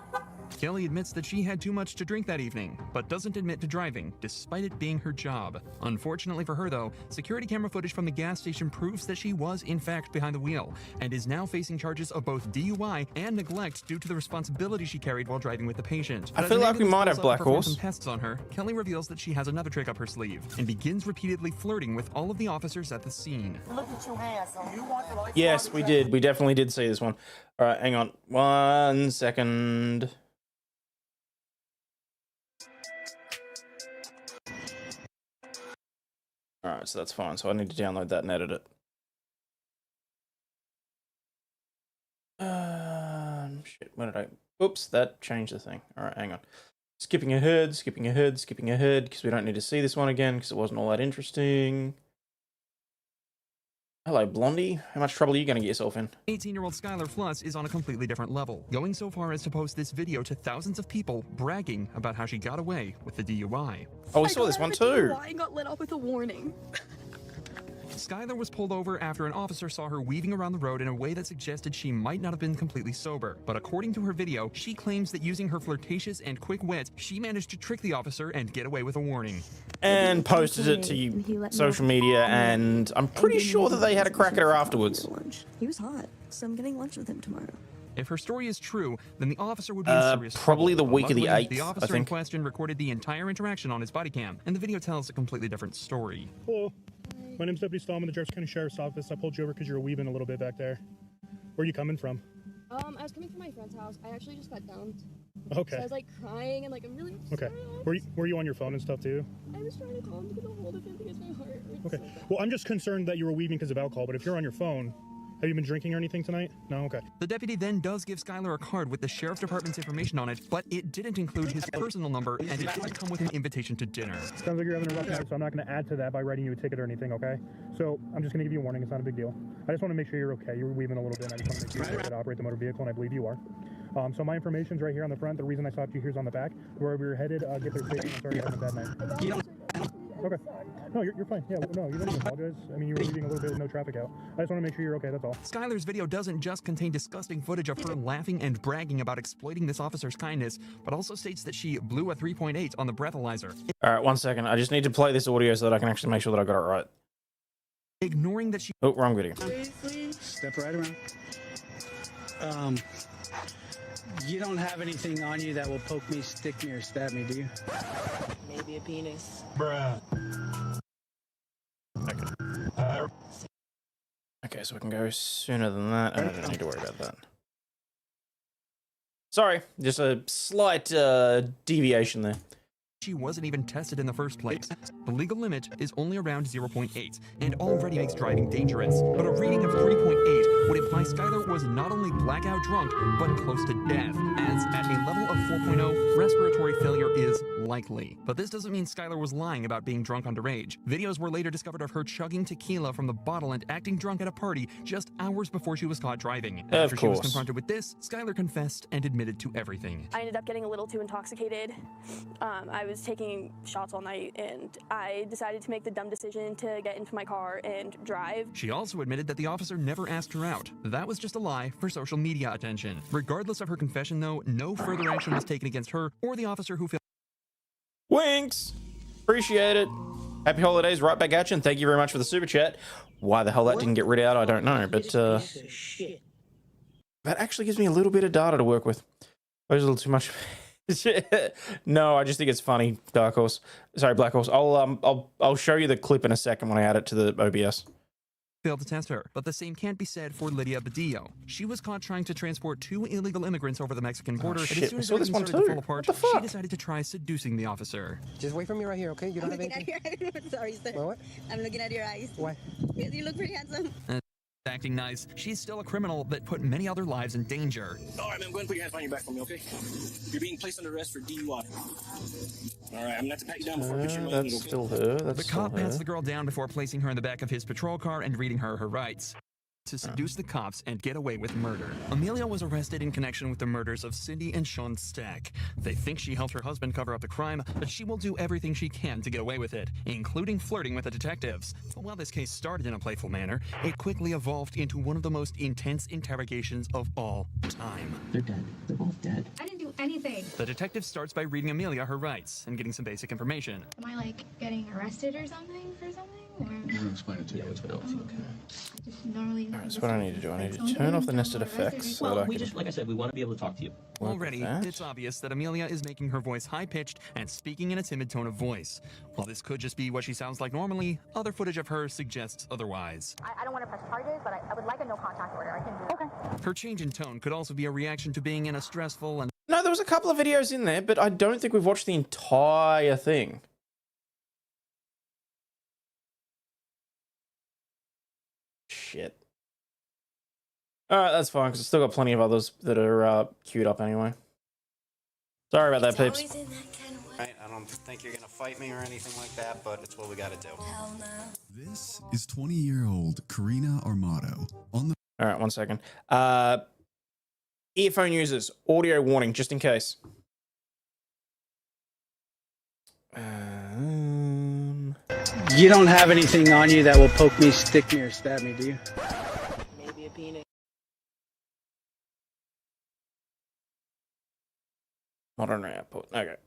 Kelly admits that she had too much to drink that evening, but doesn't admit to driving, despite it being her job. Unfortunately for her, though, security camera footage from the gas station proves that she was, in fact, behind the wheel, and is now facing charges of both DUI and neglect due to the responsibility she carried while driving with the patient. I But feel as like we an might ambulance have Black officer performs Horse. some tests on her, Kelly reveals that she has another trick up her sleeve, and begins repeatedly flirting with all of the officers at the scene. Look at you handsome. You want to like Yes, we did. We definitely did see this one. All right, hang on 1 second. All right, so that's fine. So I need to download that and edit it. Shit, where did I... Oops, that changed the thing. All right, hang on. Skipping ahead, because we don't need to see this one again, because it wasn't all that interesting. Hello, Blondie. How much trouble are you going to get yourself in? 18-year-old Skylar Fluss is on a completely different level, going so far as to post this video to thousands of people bragging about how she got away with the DUI. Oh, we saw this one too. I got let off with a warning. Skylar was pulled over after an officer saw her weaving around the road in a way that suggested she might not have been completely sober. But according to her video, she claims that using her flirtatious and quick wit, she managed to trick the officer and get away with a warning. And posted it to social media, and I'm pretty sure that they had a crack at her afterwards. He was hot, so I'm getting lunch with him tomorrow. If her story is true, then the officer would be in serious probably trouble. the week of the Luckily, 8th, the I officer in think. question recorded the entire interaction on his body cam, and the video tells a completely different story. Hello. My name's Deputy Stahl. I'm in the Jefferson County Sheriff's Office. I pulled you over because you were weaving a little bit back there. Where are you coming from? I was coming from my friend's house. I actually just got dumped. Okay. So I was like crying and like I'm really upset. Okay. Were you on your phone and stuff too? I was trying to call him to get a hold of him because my heart hurts. Okay. So bad. Well, I'm just concerned that you were weaving because of alcohol, but if you're on your phone, have you been drinking or anything tonight? No? Okay. The deputy then does give Skylar a card with the sheriff's department's information on it, but it didn't include his personal number, and it didn't come with an invitation to dinner. Sounds like you're having a rough night, so I'm not going to add to that by writing you a ticket or anything, okay? So I'm just going to give you a warning. It's not a big deal. I just want to make sure you're okay. You were weaving a little bit, and I just want to make sure you're okay to operate the motor vehicle, and I believe you are. So my information's right here on the front. The reason I stopped you here's on the back. Wherever you're headed, get there safe. I'm sorry you're having a bad night. Okay. No, you're fine. Yeah, no, you don't even apologize. I mean, you were leaving a little bit with no traffic out. I just want to make sure you're okay, that's all. Skylar's video doesn't just contain disgusting footage of her laughing and bragging about exploiting this officer's kindness, but also states that she blew a 3.8 on the breathalyzer. All right, 1 second. I just need to play this audio so that I can actually make sure that I got it right. Ignoring that she... Oh, wrong video. Step right around. You don't have anything on you that will poke me, stick me, or stab me, do you? Maybe a penis. Bruh. Okay, so we can go sooner than that. I don't need to worry about that. Sorry, just a slight deviation there. She wasn't even tested in the first place. The legal limit is only around 0.8 and already makes driving dangerous. But a reading of 3.8 would imply Skylar was not only blackout drunk, but close to death, as at a level of 4.0, respiratory failure is likely. But this doesn't mean Skylar was lying about being drunk underage. Videos were later discovered of her chugging tequila from the bottle and acting drunk at a party just hours before she was caught driving. After she was confronted with this, Skylar confessed and admitted to everything. I ended up getting a little too intoxicated. I was taking shots all night and I decided to make the dumb decision to get into my car and drive. She also admitted that the officer never asked her out. That was just a lie for social media attention. Regardless of her confession though, no further action was taken against her or the officer who filmed. Winks! Appreciate it. Happy holidays, right back at you, and thank you very much for the super chat. Why the hell that didn't get read out, I don't know, but that actually gives me a little bit of data to work with. That was a little too much. No, I just think it's funny, Dark Horse. Sorry, Black Horse. I'll show you the clip in a second when I add it to the OBS. Failed to test her, but the same can't be said for Lydia Badillo. She was caught trying to transport 2 illegal immigrants over the Mexican border, and as soon as everything started to fall apart, she decided to try seducing the officer. Just wait for me right here, okay? You don't have anything? Sorry, sir. What? I'm looking at your eyes. Why? You look pretty handsome. Acting nice, she's still a criminal that put many other lives in danger. All right, man, go ahead and put your hands behind your back for me, okay? You're being placed under arrest for DUI. All right, I'm gonna have to pat you down before I put you in my That's window, okay? still her. That's The still cop her. pats the girl down before placing her in the back of his patrol car and reading her rights. To seduce the cops and get away with murder. Amelia was arrested in connection with the murders of Cindy and Sean Stack. They think she helped her husband cover up the crime, but she will do everything she can to get away with it, including flirting with the detectives. But while this case started in a playful manner, it quickly evolved into one of the most intense interrogations of all time. They're dead. They're both dead. I didn't do anything. The detective starts by reading Amelia her rights and getting some basic information. Am I like getting arrested or something for something? Or I'm gonna explain it to you. just normally? Alright, so what I need to do, I need to turn off the nested effects so that I can... like I said, we want to be able to talk to you. Already, it's obvious that Amelia is making her voice high-pitched and speaking in a timid tone of voice. While this could just be what she sounds like normally, other footage of her suggests otherwise. I don't want to press charges, but I would like a no contact order. I can do that. Okay. Her change in tone could also be a reaction to being in a stressful and... No, there was a couple of videos in there, but I don't think we've watched the entire thing. Shit. Alright, that's fine, because I've still got plenty of others that are queued up anyway. Sorry about that, peeps. Right, I don't think you're gonna fight me or anything like that, but it's what we gotta do. This is 20-year-old Karina Armato on the... Alright, 1 second. Earphone users, audio warning, just in case. You don't have anything on you that will poke me, stick me, or stab me, do you? Maybe a penis. Modern airport. Okay. On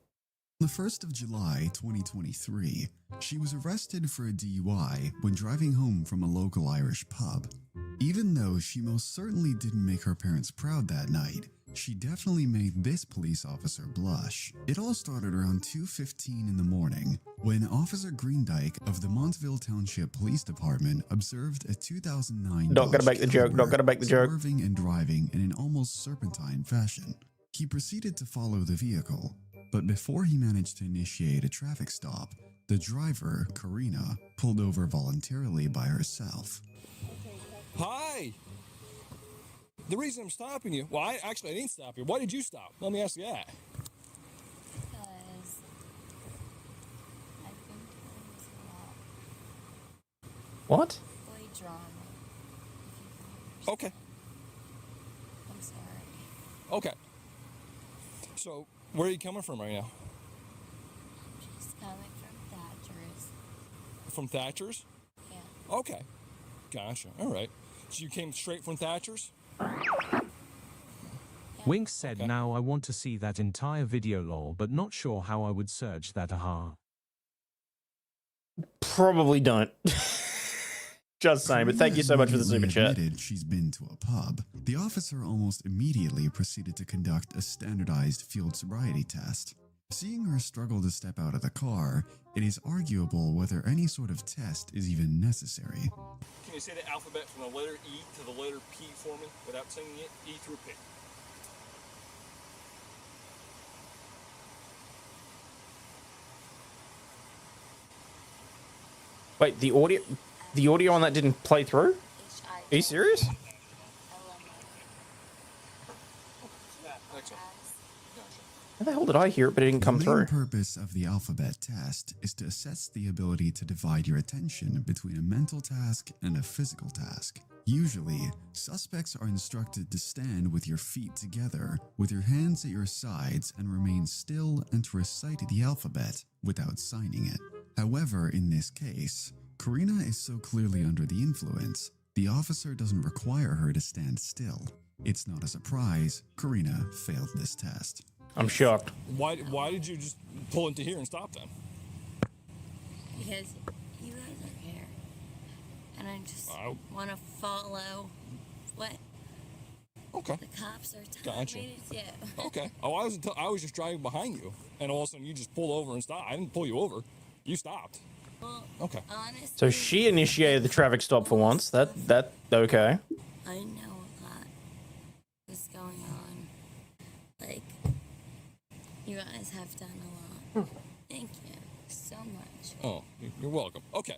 the 1st of July 2023, she was arrested for a DUI when driving home from a local Irish pub. Even though she most certainly didn't make her parents proud that night, she definitely made this police officer blush. It all started around 2:15 in the morning when Officer Greendyke of the Montville Township Police Department observed a 2009 Not gonna make the joke, not gonna make the joke. Swerving and driving in an almost serpentine fashion. He proceeded to follow the vehicle, but before he managed to initiate a traffic stop, the driver, Karina, pulled over voluntarily by herself. Hi! The reason I'm stopping you, well, I didn't stop you. Why did you stop? Let me ask you that. Because I've been doing this a lot. What? Boy drama. Okay. I'm sorry. Okay. So, where are you coming from right now? I'm just coming from Thatcher's. From Thatcher's? Yeah. Okay. Gotcha. All right. So you came straight from Thatcher's? Wink said, now I want to see that entire video lol, but not sure how I would search that, aha. Probably don't. Just saying, but thank you so much for the super chat. Admitted she's been to a pub. The officer almost immediately proceeded to conduct a standardized field sobriety test. Seeing her struggle to step out of the car, it is arguable whether any sort of test is even necessary. Can you say the alphabet from the letter E to the letter P for me without singing it? E through P. Wait, the audio on that didn't play through? Are you serious? How the hell did I hear it, but it didn't come through? The main purpose of the alphabet test is to assess the ability to divide your attention between a mental task and a physical task. Usually, suspects are instructed to stand with your feet together, with your hands at your sides, and remain still and to recite the alphabet without signing it. However, in this case, Karina is so clearly under the influence, the officer doesn't require her to stand still. It's not a surprise, Karina failed this test. I'm shocked. Why did you just pull into here and stop them? Because you guys are here. And I just want to follow what the cops are telling me to do. Okay. Oh, I was just driving behind you, and all of a sudden you just pulled over and stopped. I didn't pull you over. You stopped. Well, okay. Honestly, So she initiated the traffic stop for once. That okay. I know a lot is going on. Like, you guys have done a lot. Thank you so much. Oh, you're welcome. Okay.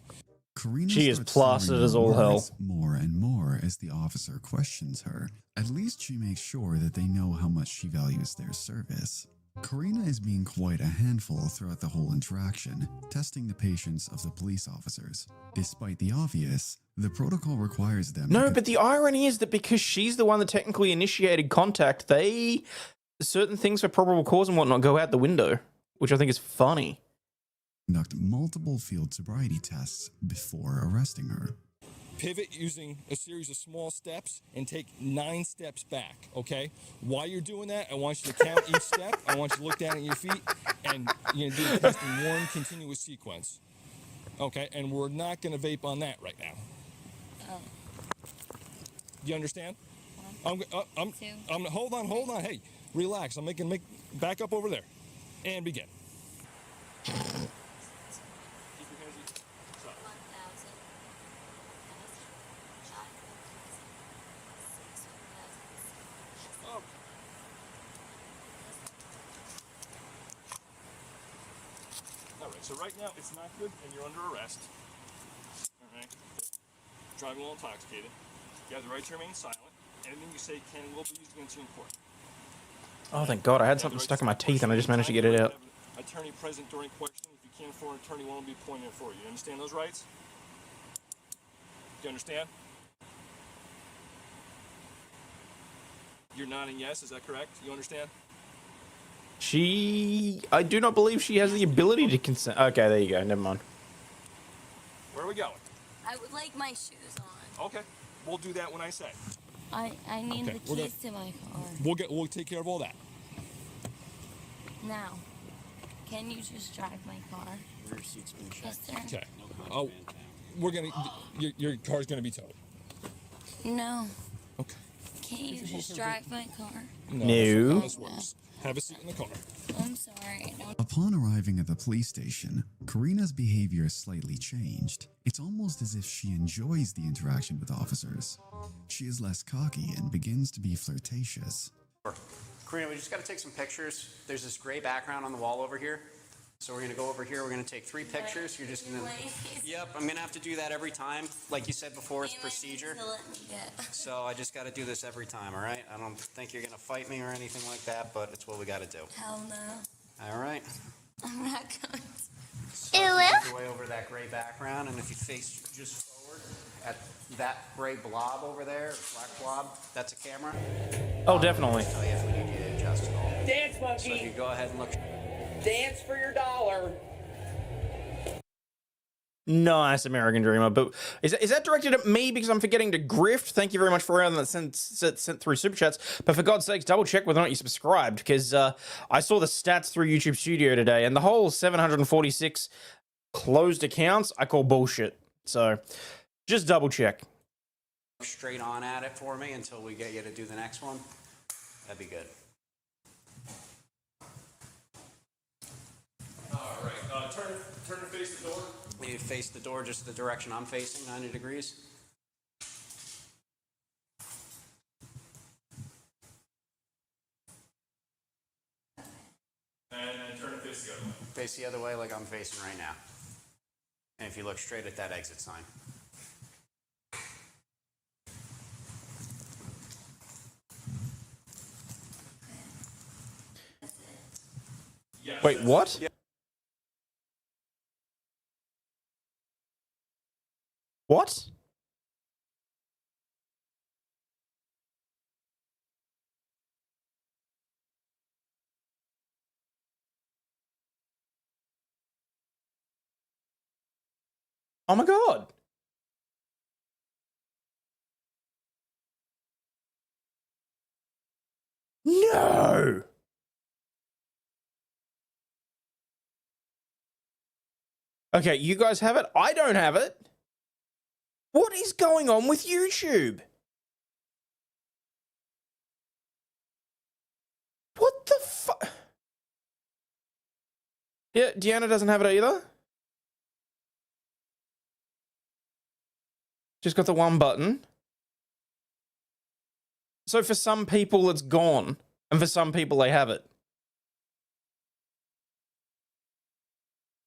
Karina She is starts placid slurring as her all hell. words more and more as the officer questions her. At least she makes sure that they know how much she values their service. Karina is being quite a handful throughout the whole interaction, testing the patience of the police officers. Despite the obvious, the protocol requires them No, but the irony is that because she's the one that technically initiated contact, certain things for probable cause and whatnot go out the window, which I think is funny. Conduct multiple field sobriety tests before arresting her. Pivot using a series of small steps and take 9 steps back, okay? While you're doing that, I want you to count each step. I want you to look down at your feet, and you're going to do the test in one continuous sequence. Okay, and we're not going to vape on that right now. Oh. Do you understand? Hold on. Hey, relax. I'm making back up over there. And begin. Alright, so right now it's not good and you're under arrest. Alright? Driving while intoxicated. You have the right to remain silent. Anything you say can and will be used against you in court. Oh, thank God. I had something stuck in my teeth and I just managed to get it out. Attorney present during questioning. If you can't afford an attorney, one will be appointed for you. You understand those rights? Do you understand? You're nodding yes, is that correct? You understand? I do not believe she has the ability to consent. Okay, there you go. Never mind. going? I would like my shoes on. Okay, we'll do that when I say. I need Okay, the keys to my car. We'll take care of all that. Now, can you just drive my car? Rear seat's been checked. Yes, sir. Okay. Oh, we're gonna. Your car's gonna be towed. No. Okay. Can you just drive my car? No. That's not how this works. Have a seat in the car. I'm sorry. Upon arriving at the police station, Karina's behavior slightly changed. It's almost as if she enjoys the interaction with officers. She is less cocky and begins to be flirtatious. Karina, we just got to take some pictures. There's this gray background on the wall over here. So we're going to go over here. We're going to take 3 pictures. You're just going to... Yep, I'm going to have to do that every time. Like you said before, it's procedure. So I just got to do this every time, all right? I don't think you're going to fight me or anything like that, but it's what we got to do. Hell no. All right? I'm not going to. So make your way over that gray background, and if you face just forward at that gray blob over there, black blob, that's a camera. Oh, definitely. I'll tell you if we need you to adjust at all. Dance, monkey. So if you go ahead and look... Dance for your dollar. Nice, American Dreamer. But is that directed at me because I'm forgetting to grift? Thank you very much for everyone that sent through super chats. But for God's sakes, double check whether or not you subscribed, because I saw the stats through YouTube Studio today, and the whole 746 closed accounts I call bullshit. So just double check. Straight on at it for me until we get you to do the next one. That'd be good. All right. Turn and face the door. You face the door just the direction I'm facing, 90 degrees. And then turn and face the other way. Face the other way like I'm facing right now. And if you look straight at that exit sign. Yes, Wait, what? Yeah. What? Oh my God. No. Okay, you guys have it. I don't have it. What is going on with YouTube? What the fuck? Yeah, Deanna doesn't have it either. Just got the one button. So for some people it's gone, and for some people they have it.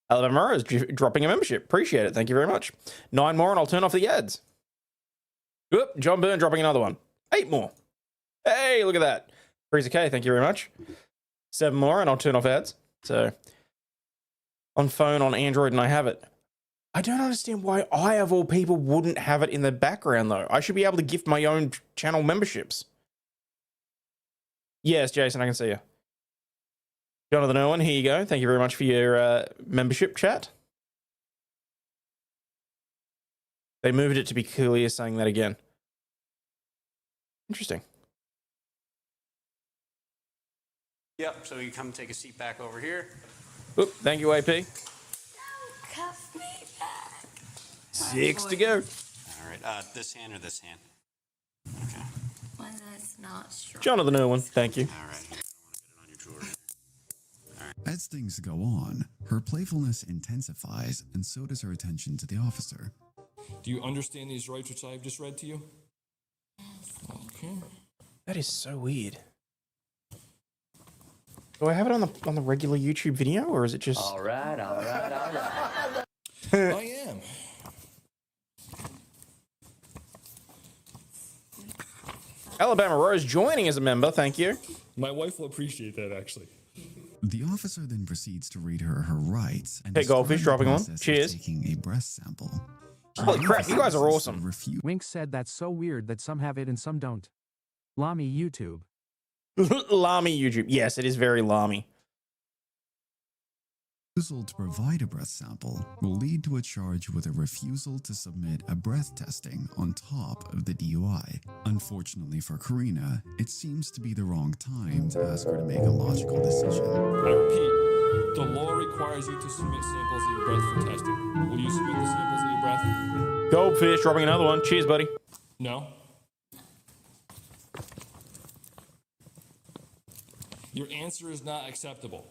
Alabama is dropping a membership. Appreciate it. Thank you very much. 9 more and I'll turn off the ads. Oop, John Byrne dropping another one. 8 more. Hey, look at that. Freezer K, thank you very much. 7 more and I'll turn off ads. So, on phone, on Android, and I have it. I don't understand why I, of all people, wouldn't have it in the background, though. I should be able to gift my own channel memberships. Yes, Jason, I can see you. Jonathan Owen, here you go. Thank you very much for your membership chat. They moved it to be clear saying that again. Interesting. Yep, so you come take a seat back over here. Oop, thank you, AP. Cuff me back. 6 to go. All right, this hand or this hand? Okay. One that's not strong. Jonathan Owen, thank you. All right. As things go on, her playfulness intensifies, and so does her attention to the officer. Do you understand these rights which I have just read to you? Okay. That is so weird. Do I have it on the regular YouTube video, or is it just... All right. I am. Alabama Rose joining as a member, thank you. My wife will appreciate that, actually. The officer then proceeds to read her rights and Hey, Goldfish, dropping one. Cheers. taking a breast sample. Holy crap, you guys are awesome. Wink said that's so weird that some have it and some don't. Lami YouTube. Lami YouTube. Yes, it is very Lami. refusal to provide a breath sample will lead to a charge with a refusal to submit a breath testing on top of the DUI. Unfortunately for Karina, it seems to be the wrong time to ask her to make a logical decision. I repeat, the law requires you to submit samples of your breath for testing. Will you submit the samples of your breath? Goldfish dropping another one. Cheers, buddy. No. Your answer is not acceptable.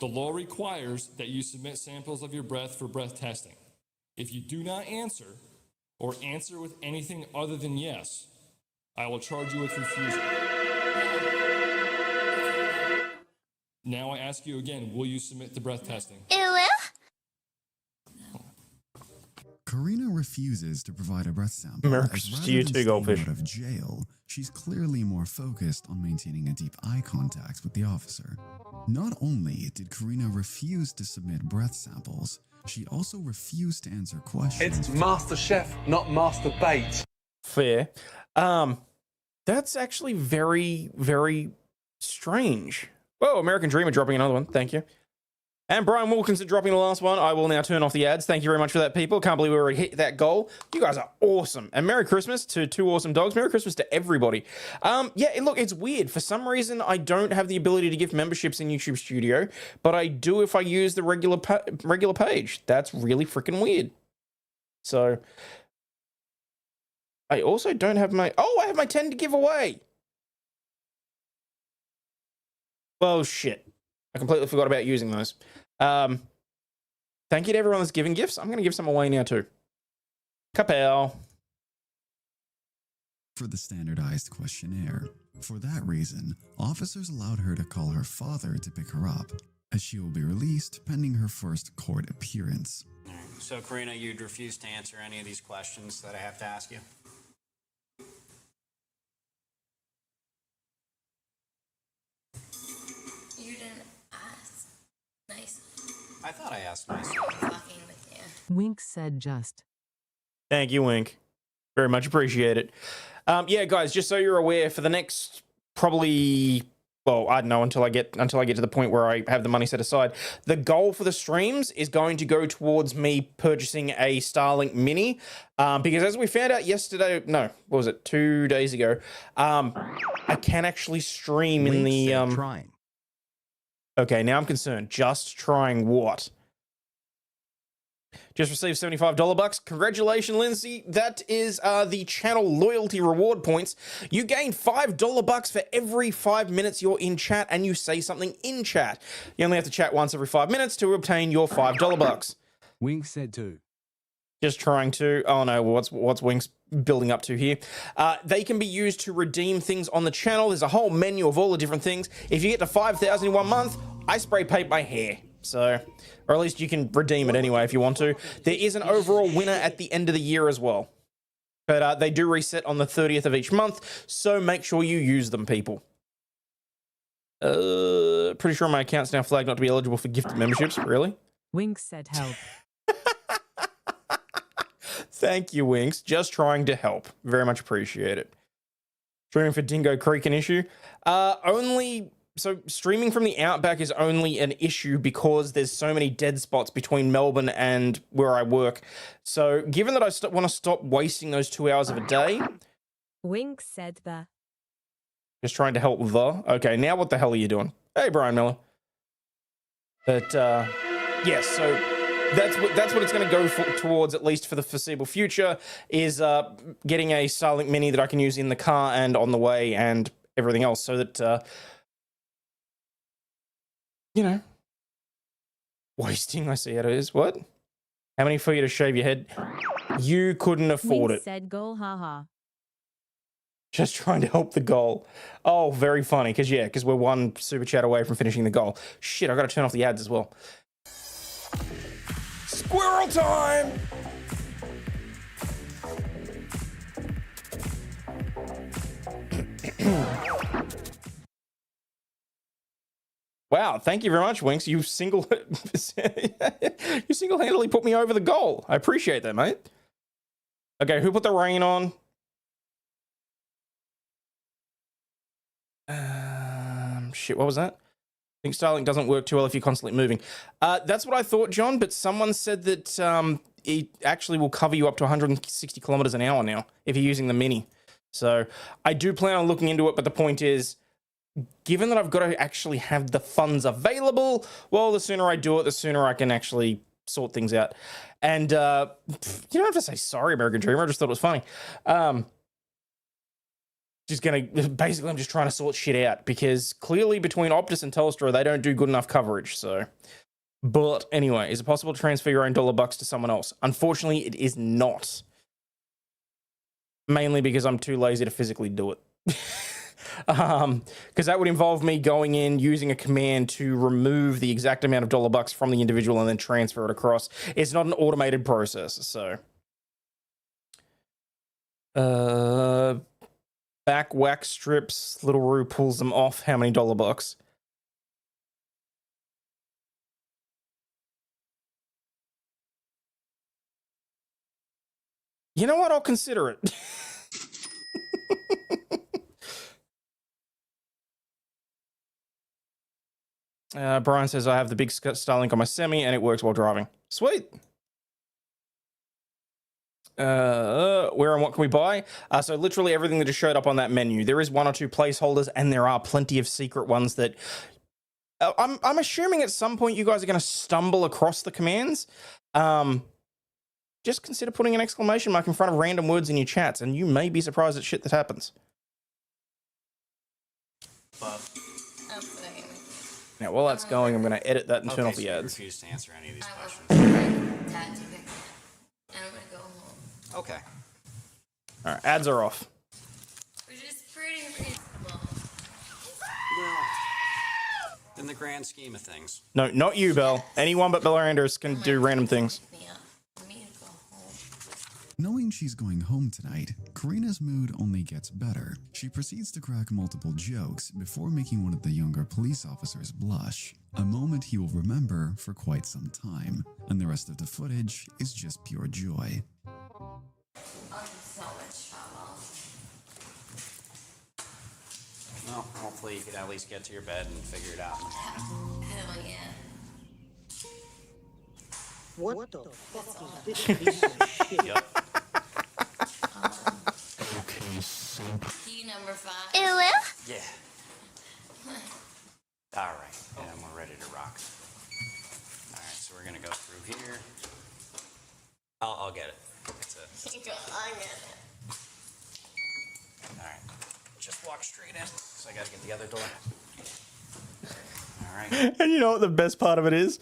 The law requires that you submit samples of your breath for breath testing. If you do not answer, or answer with anything other than yes, I will charge you with refusal. Now I ask you again, will you submit the breath testing? Karina refuses to provide a breath sample. Merry as Christmas rather to you than too, staying Goldfish. out of jail, she's clearly more focused on maintaining a deep eye contact with the officer. Not only did Karina refuse to submit breath samples, she also refused to answer questions. It's Master Chef, not Master Bait. Fair. That's actually very, very strange. Whoa, American Dreamer dropping another one. Thank you. And Brian Wilkinson dropping the last one. I will now turn off the ads. Thank you very much for that, people. Can't believe we already hit that goal. You guys are awesome. And Merry Christmas to two awesome dogs. Merry Christmas to everybody. Yeah, look, it's weird. For some reason, I don't have the ability to give memberships in YouTube Studio, but I do if I use the regular page. That's really freaking weird. So, I also don't have my... Oh, I have my 10 to give away. Well, shit. I completely forgot about using those. Thank you to everyone that's giving gifts. I'm going to give some away now too. Kapow. For the standardized questionnaire. For that reason, officers allowed her to call her father to pick her up, as she will be released pending her first court appearance. So, Karina, you'd refuse to answer any of these questions that I have to ask you? You didn't ask nice. I thought I asked nicely. Talking with you. Wink said just. Thank you, Wink. Very much appreciate it. Yeah, guys, just so you're aware, for the next probably, well, I don't know, until I get to the point where I have the money set aside, the goal for the streams is going to go towards me purchasing a Starlink Mini, because as we found out yesterday, no, what was it, 2 days ago, I can actually stream in the trying. Okay, now I'm concerned. Just trying what? Just received $75 Congratulations, Lindsay. That is the channel loyalty reward points. You gain $5 for every 5 minutes you're in chat and you say something in chat. You only have to chat once every 5 minutes to obtain your $5. Wink said too. Just trying to... Oh no, what's Wink's building up to here? They can be used to redeem things on the channel. There's a whole menu of all the different things. If you get to 5,000 in 1 month, I spray paint my hair. So, or at least you can redeem it anyway if you want to. There is an overall winner at the end of the year as well. But they do reset on the 30th of each month, so make sure you use them, people. Pretty sure my account's now flagged not to be eligible for gifted memberships. Really? Wink said help. Thank you, Winks. Just trying to help. Very much appreciate it. Streaming for Dingo Creek an issue? So streaming from the Outback is only an issue because there's so many dead spots between Melbourne and where I work. So given that I want to stop wasting those 2 hours of a day... Wink said the... Just trying to help the... Okay, now what the hell are you doing? Hey, Brian Miller. But, yes, so that's what it's going to go towards, at least for the foreseeable future, is getting a Starlink Mini that I can use in the car and on the way and everything else, so that... you know, wasting, I see how it is. What? How many for you to shave your head? You couldn't afford Wink it. said goal, haha. Just trying to help the goal. Oh, very funny, because we're one super chat away from finishing the goal. Shit, I got to turn off the ads as well. Squirrel time! Wow, thank you very much, Winks. You single-handedly put me over the goal. I appreciate that, mate. Okay, who put the rain on? Shit, what was that? think Starlink doesn't work too well if you're constantly moving. That's what I thought, John, but someone said that it actually will cover you up to 160 kilometers an hour now if you're using the Mini. So I do plan on looking into it, but the point is, given that I've got to actually have the funds available, well, the sooner I do it, the sooner I can actually sort things out. And you don't have to say sorry, American Dreamer. I just thought it was funny. Basically, I'm just trying to sort shit out because clearly between Optus and Telstra, they don't do good enough coverage. So, but anyway, is it possible to transfer your own $1 to someone else? Unfortunately, it is not. Mainly because I'm too lazy to physically do it. Because that would involve me going in, using a command to remove the exact amount of $1 from the individual and then transfer it across. It's not an automated process, so. Back wax strips, Little Roo pulls them off. How many $1? You know what? I'll consider it. Brian says, I have the big Starlink on my Semi and it works while driving. Sweet. Where and what can we buy? So literally everything that just showed up on that menu. There is 1 or 2 placeholders and there are plenty of secret ones that I'm assuming at some point you guys are going to stumble across the commands. Just consider putting an exclamation mark in front of random words in your chats and you may be surprised at shit that happens. Now, while that's going, I'm going to edit that and turn off the ads. I refuse to answer any of these questions. And I'm gonna go home. Okay. All right, ads are off. Which is pretty reasonable. Well, in the grand scheme of things. No, not you, Belle. Anyone but Belle Anders can do random things. Knowing she's going home tonight, Karina's mood only gets better. She proceeds to crack multiple jokes before making one of the younger police officers blush, a moment he will remember for quite some time, and the rest of the footage is just pure joy. I'm in so much trouble. Well, hopefully you could at least get to your bed and figure it out. Hell yeah. What the fuck is this piece of shit? Yep. Key number 5. Yeah. All right. And we're ready to rock. All right, so we're gonna go through here. I'll get it. It's I get it. all right. Just walk straight in. So I gotta get the other door. All right. And you know what the best part of it is?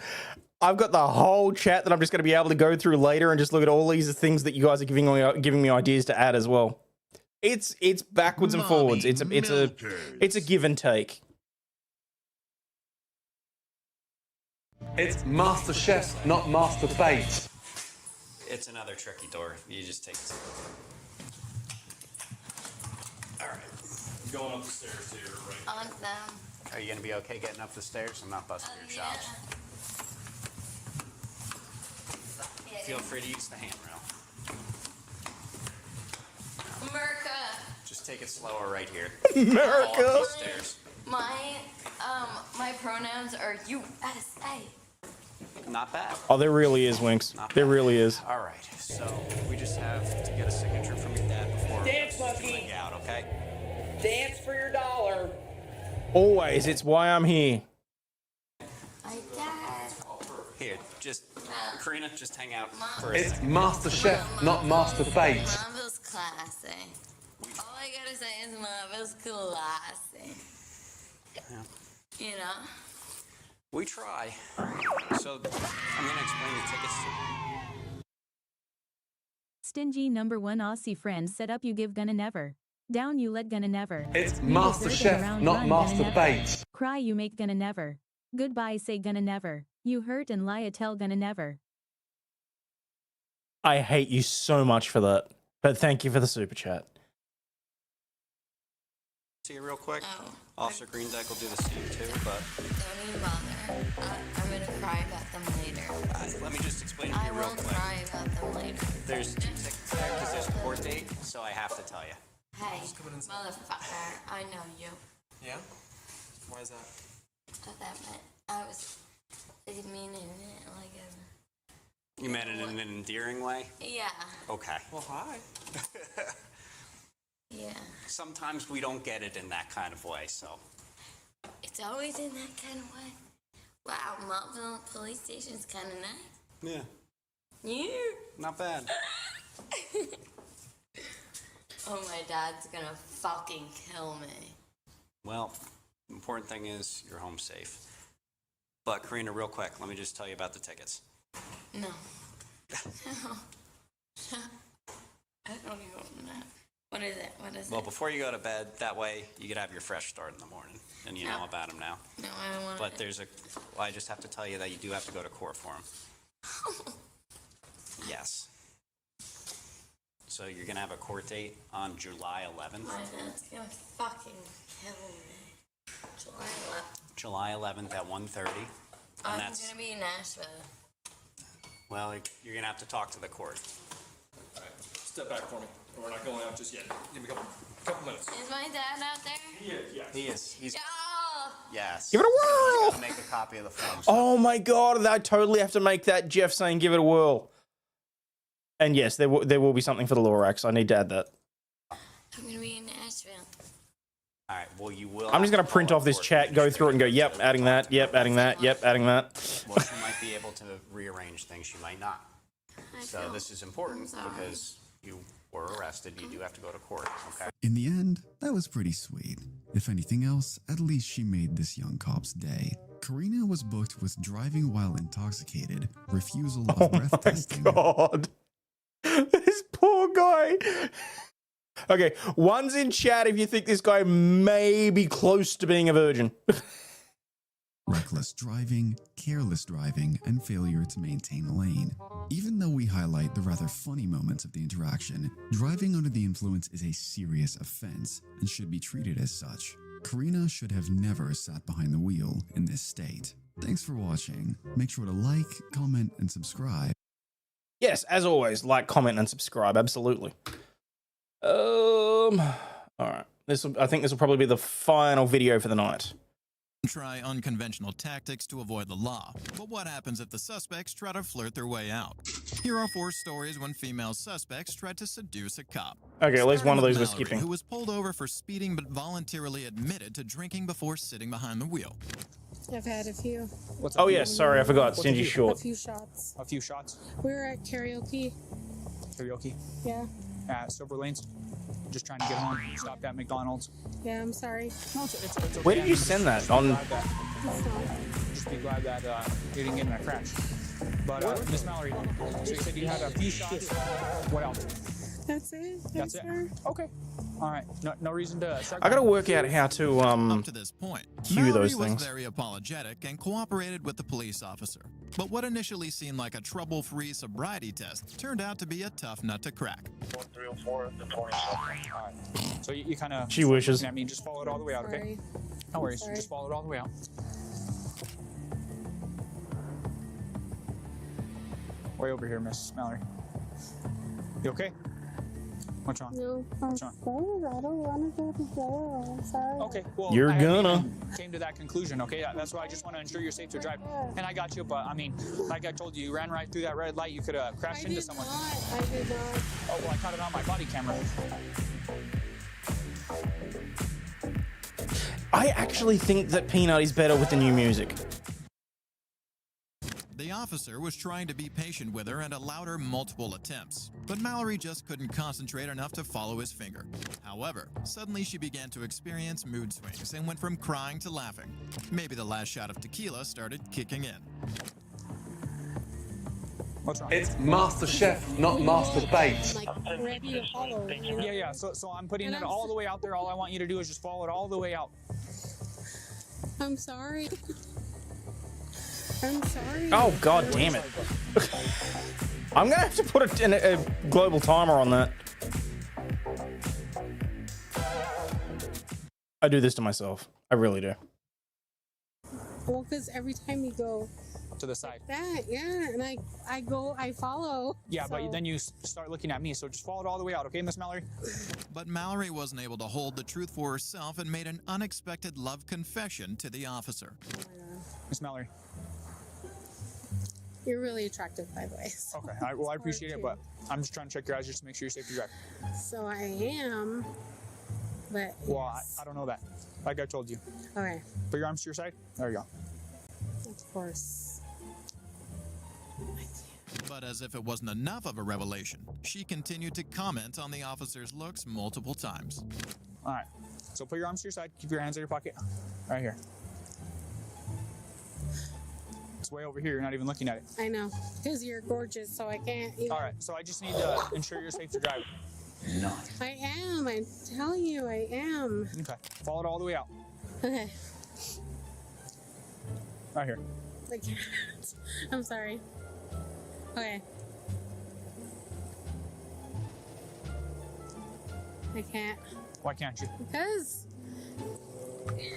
I've got the whole chat that I'm just going to be able to go through later and just look at all these things that you guys are giving me ideas to add as well. It's backwards and forwards. It's a give and take. It's Master Chef, not Master Bait. It's another tricky door. You just take it. All right. Going up the stairs here, right? Awesome. Are you gonna be okay getting up the stairs? I'm not busting your chops. Feel free to use the handrail. America. Just take it slower right here. America. All up these stairs. My pronouns are USA. Not bad. Oh, there really is, Winks. There really is. All right, so we just have to get a signature from your dad before Dance, monkey. we out, okay? Dance for your $1. Always. It's why I'm here. Here, just Karina, just hang out for a It's second. Master Chef, not Master Bait. Marvel's classy. All I gotta say is Marvel's classy. Yeah. You know? We try. So I'm gonna explain the tickets to Stingy #1 Aussie friend set up you give gonna never. Down you let gonna never. It's You Master desert Chef, around not run, gonna Master never. Bait. Cry you make gonna never. Goodbye say gonna never. You hurt and lie tell gonna never. I hate you so much for that. But thank you for the super chat. see you real quick. Officer Greendeck will do the same too, but Don't even bother. I'm gonna cry about them later. let me just explain to I you real will quick. cry about them later. There's 2 tickets there because there's a court date, so I have to tell you. Hey, motherfucker, I know you. Yeah? Why is that? what that meant. I was meaning it like a... You meant it in an endearing way? Yeah. Okay. Well, hi. Yeah. Sometimes we don't get it in that kind of way, so. It's always in that kind of way. Wow, Montville Police Station's kind of nice. Yeah. Yeah. Not bad. Oh, my dad's gonna fucking kill me. Well, the important thing is you're home safe. But Karina, real quick, let me just tell you about the tickets. No. No. I don't even know. What is it? What is Well, it? before you go to bed, that way you could have your fresh start in the morning, and you know about them now. No, I don't want But there's well, I just have to tell you that you do have to go to court for them. Yes. So you're gonna have a court date on July 11th. My dad's gonna fucking kill me. July 11th at 1:30. I'm gonna be in Nashville. Well, you're gonna have to talk to the court. All right, step back for me. We're not going out just yet. Give me a couple minutes. Is my dad out there? He is, yes. He is. He's. Oh! Yes. Give it a whirl! You gotta make a copy of the form. Oh my god, I totally have to make that Jeff saying give it a whirl. And yes, there will be something for the Lorax. I need to add that. I'm gonna be in Nashville. All right. Well, you will. I'm just going to print off this chat, go through it and go, yep, adding that, yep, adding that, yep, adding that. Well, she might be able to rearrange things. She might not. So this is important because you were arrested. You do have to go to court. Okay. In the end, that was pretty sweet. If anything else, at least she made this young cop's day. Karina was booked with driving while intoxicated, refusal of breath testing. God. This poor guy. Okay, one's in chat if you think this guy may be close to being a virgin. Reckless driving, careless driving, and failure to maintain a lane. Even though we highlight the rather funny moments of the interaction, driving under the influence is a serious offense and should be treated as such. Karina should have never sat behind the wheel in this state. Thanks for watching. Make sure to like, comment, and subscribe. Yes, as always, like, comment, and subscribe. Absolutely. All right. I think this will probably be the final video for the night. Try unconventional tactics to avoid the law. But what happens if the suspects try to flirt their way out? Here are 4 stories when female suspects tried to seduce a cop. Okay, at least one of those we're Mallory, skipping. who was pulled over for speeding but voluntarily admitted to drinking before sitting behind the wheel. I've had a few. Oh, yes, sorry, I forgot. Stingy A short. few shots. A few shots. We were at karaoke. Karaoke. Yeah. At Silver Lanes. Just trying to get home. Stopped at McDonald's. Yeah, I'm sorry. No, it's okay. Where did you send that? On. Just be glad that you didn't get in a crash. But Miss Mallory, so you said you had a few shots. What else? That's it. That's it. Okay. All right. No reason to start. I gotta work out how to Up to this point, cue Mallory those was things. very apologetic and cooperated with the police officer. But what initially seemed like a trouble-free sobriety test turned out to be a tough nut to crack. 304 to 20. All right. So you kind of. She wishes. I mean, just follow it all the way out, okay? No worries. Sorry. Just follow it all the way out. Way over here, Miss Mallory. You okay? What's wrong? No, I'm What's wrong? sorry. I don't want to go to jail. I'm sorry. Okay, well, You're I haven't gonna. even came to that conclusion, okay? That's why I just want to ensure you're safe to drive. And I got you, but I mean, like I told you, you ran right through that red light. You could have crashed into someone. I did not. Oh, well, I caught it on my body camera. I actually think that Peanut is better with the new music. The officer was trying to be patient with her and allowed her multiple attempts, but Mallory just couldn't concentrate enough to follow his finger. However, suddenly she began to experience mood swings and went from crying to laughing. Maybe the last shot of tequila started kicking in. What's wrong? It's Master Chef, not Master Bait. Like, ready to follow. Yeah. So I'm putting it all the way out there. All I want you to do is just follow it all the way out. I'm sorry. I'm sorry. Oh, god damn it. I'm gonna have to put a global timer on that. I do this to myself. I really do. Well, because every time you go, to the side. That, yeah, and I follow. Yeah, so. but then you start looking at me, so just follow it all the way out, okay, Miss Mallory? But Mallory wasn't able to hold the truth for herself and made an unexpected love confession to the officer. Miss Mallory. You're really attractive, by the way. So Okay, I appreciate it, but I'm just trying to check your eyes just to make sure you're safe to drive. So I am, but. Well, yes. I don't know that. Like I told you. Okay. Put your arms to your side. There you go. Of course. But as if it wasn't enough of a revelation, she continued to comment on the officer's looks multiple times. All right. So put your arms to your side. Keep your hands in your pocket. Right here. It's way over here. You're not even looking at it. I know, because you're gorgeous, so I can't. All right. So I just need to ensure you're safe to drive. No. I am. I'm telling you, I am. Okay. Follow it all the way out. Okay. Right here. I can't. I'm sorry. Okay. I can't. Why can't you? Because.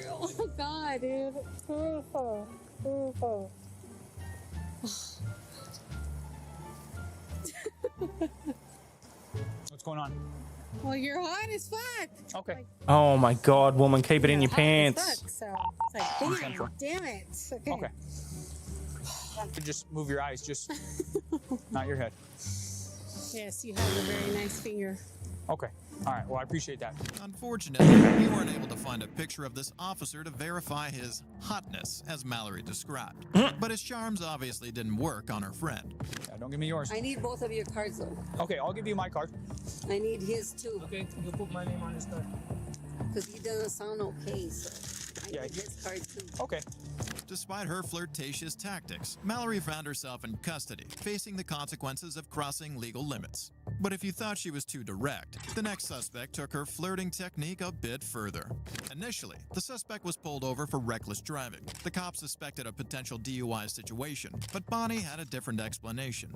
Oh God, dude. Beautiful. Beautiful. What's going on? Well, you're hot as fuck. Okay. Oh my God, woman, keep it in your Hot as pants. fuck, so it's like, damn it. Okay. Okay. Just move your eyes, just not your head. Yes, you have a very nice finger. Okay. All right. Well, I appreciate that. Unfortunately, we weren't able to find a picture of this officer to verify his hotness, as Mallory described. But his charms obviously didn't work on her friend. Yeah, don't give me yours. I need both of your cards, though. Okay, I'll give you my card. I need his, too. Okay, you put my name on his card. Because he doesn't sound okay, so I need his card, too. Okay. Despite her flirtatious tactics, Mallory found herself in custody, facing the consequences of crossing legal limits. But if you thought she was too direct, the next suspect took her flirting technique a bit further. Initially, the suspect was pulled over for reckless driving. The cops suspected a potential DUI situation, but Bonnie had a different explanation.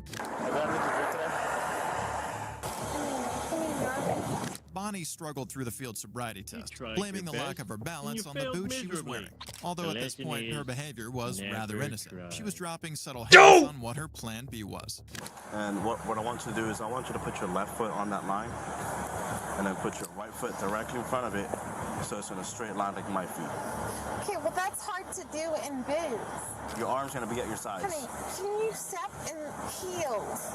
Bonnie struggled through the field sobriety test, blaming the lack of her balance on the boots she was wearing. Although at this point, her behavior was rather innocent. She was dropping subtle hints on what her plan B was. And what I want you to do is I want you to put your left foot on that line and then put your right foot directly in front of it so it's in a straight line like my feet. Okay, well that's hard to do in boots. Your arm's gonna be at your sides. Honey, can you step in heels?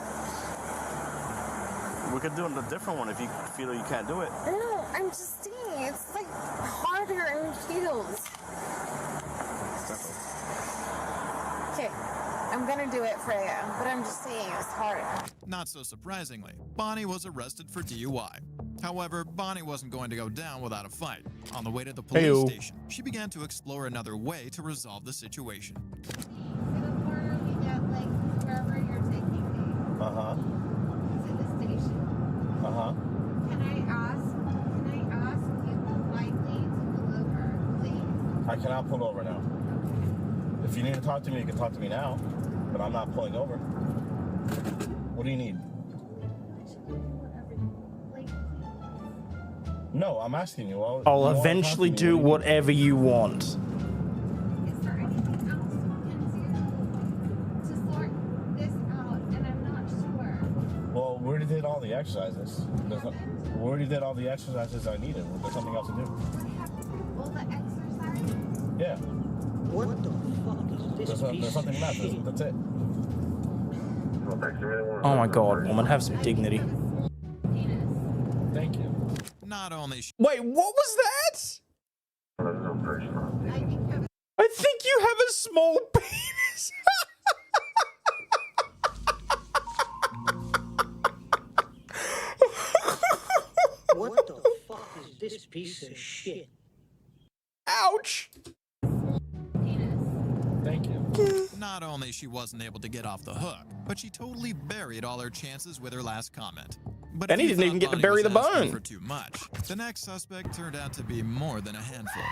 We could do a different one if you feel you can't do it. No, I'm just saying, it's like harder in heels. Okay, I'm gonna do it for you, but I'm just saying it's harder. Not so surprisingly, Bonnie was arrested for DUI. However, Bonnie wasn't going to go down without a fight. On the way to the police station, she began to explore another way to resolve the situation. Wherever you're taking me. Uh-huh. Is it the station? Uh-huh. Can I ask you politely to pull over, please? I cannot pull over now. If you need to talk to me, you can talk to me now, but I'm not pulling over. What do you need? No, I'm asking you. I'll eventually do whatever you want. Is there anything else we can do to sort this out? And I'm not sure. Well, we already did all the exercises. We already did all the exercises I needed. There's something else to do. All the exercise? Yeah. What the fuck is this There's something left. That's it. Oh my God, woman, have some dignity. Thank you. Not only Wait, what was that? I think you have a small penis. What the fuck is this piece of shit? Ouch. Thank you. Not only she wasn't able to get off the hook, but she totally buried all her chances with her last comment. But And he if you didn't even thought get to Bonnie bury was the asking bone. for too much, the next suspect turned out to be more than a handful.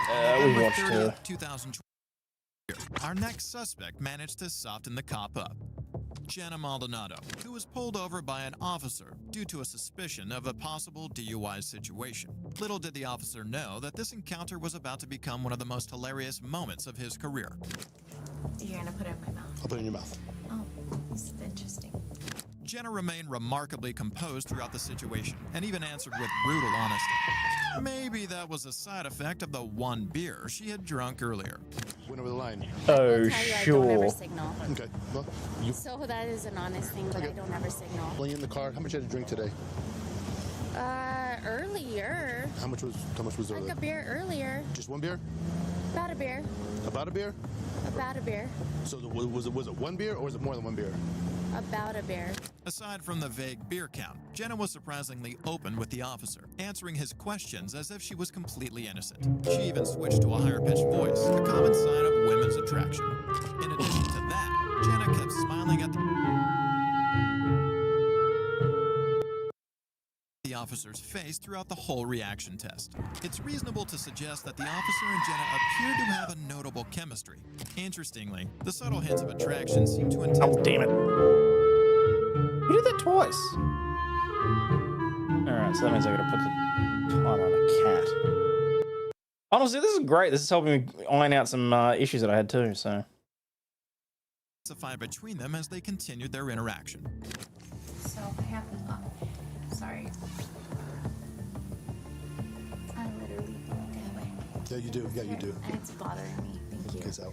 We November watched 30th, her. 2020, our next suspect managed to soften the cop up. Jenna Maldonado, who was pulled over by an officer due to a suspicion of a possible DUI situation. Little did the officer know that this encounter was about to become one of the most hilarious moments of his career. You're gonna put it in my mouth. I'll put it in your mouth. Oh, this is interesting. Jenna remained remarkably composed throughout the situation and even answered with brutal honesty. Maybe that was a side effect of the one beer she had drunk earlier. Went over the line. Oh, I don't ever signal. Okay. Well, you. So that is an honest thing, but I don't ever signal. When you're in the car, how much did you drink today? Earlier. How much was Like earlier? a beer earlier. Just one beer? About a beer. About a beer? About a beer. So was it one beer or was it more than one beer? About a beer. Aside from the vague beer count, Jenna was surprisingly open with the officer, answering his questions as if she was completely innocent. She even switched to a higher-pitched voice, a common sign of women's attraction. In addition to that, Jenna kept smiling at the officer's face throughout the whole reaction test. It's reasonable to suggest that the officer and Jenna appear to have a notable chemistry. Interestingly, the subtle hints of attraction seem to intensify. Oh, damn it. You did that twice. Alright, so that means I gotta put the timer on the cat. Honestly, this is great. This is helping me iron out some issues that I had too, so. Between them as they continued their interaction. So I have sorry. I literally don't get away. Yeah, you do. Yeah, you do. And it's bothering me. Thank you. Okay, so.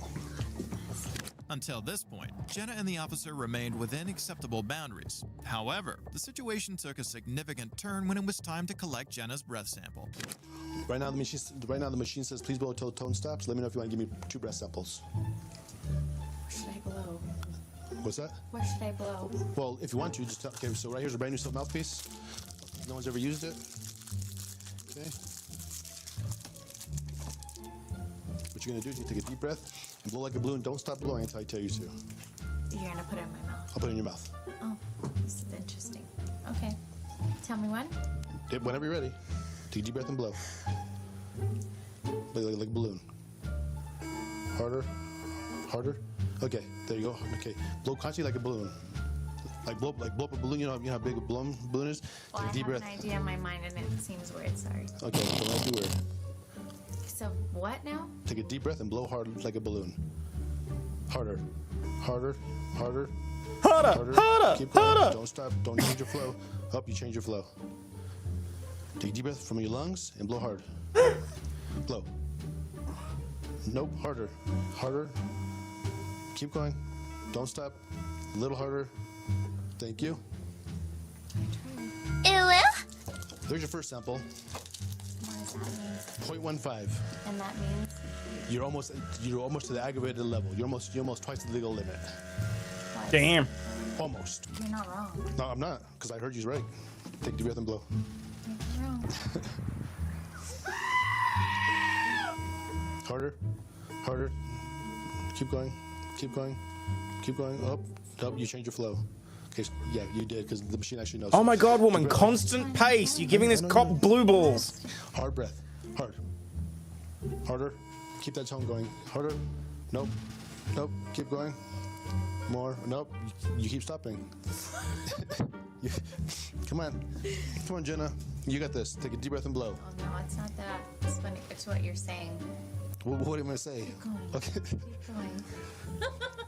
Until this point, Jenna and the officer remained within acceptable boundaries. However, the situation took a significant turn when it was time to collect Jenna's breath sample. Right now, the machine says, please blow until the tone stops. Let me know if you want to give me 2 breath samples. Where should I blow? What's that? Where should I blow? Well, if you want to, just tell. Okay, so right here's a brand new silk mouthpiece. No one's ever used it. Okay. What you're gonna do is you take a deep breath and blow like a balloon. Don't stop blowing until I tell you to. You're gonna put it in my mouth. I'll put it in your mouth. Oh, this is interesting. Okay. Tell me when. Whenever you're ready. Take a deep breath and blow. Like a balloon. Harder. Harder. Okay, there you go. Okay, blow constantly like a balloon. Like blow up a balloon. You know how big a balloon is. Well, Take a deep breath. I have an idea in my mind, and it seems weird. Sorry. Okay, so let's do it. So what now? Take a deep breath and blow hard like a balloon. Harder, harder, harder, harder, harder. Keep going. Don't stop. Don't change your flow. Up, you change your flow. Take a deep breath from your lungs and blow hard. Blow. Nope. Harder, harder. Keep going. Don't stop. A little harder. Thank you. There's your first sample. What does that mean? 0.15. And that means? You're almost to the aggravated level. You're almost twice the legal limit. What? Damn. Almost. You're not wrong. No, I'm not, because I heard you's right. Take a deep breath and blow. You're wrong. Harder, harder. Keep going, keep going, keep going. Up, you change your flow. Okay, yeah, you did, because the machine actually knows. Oh my god, woman, constant pace. You're giving this cop blue balls. Hard breath, hard. Harder, keep that tone going. Harder, nope, nope, keep going. More, nope, you keep stopping. Come on, Jenna, you got this. Take a deep breath and blow. Oh no, it's not that. It's funny. It's what you're saying. What am I gonna say? Keep going. Okay. Keep going.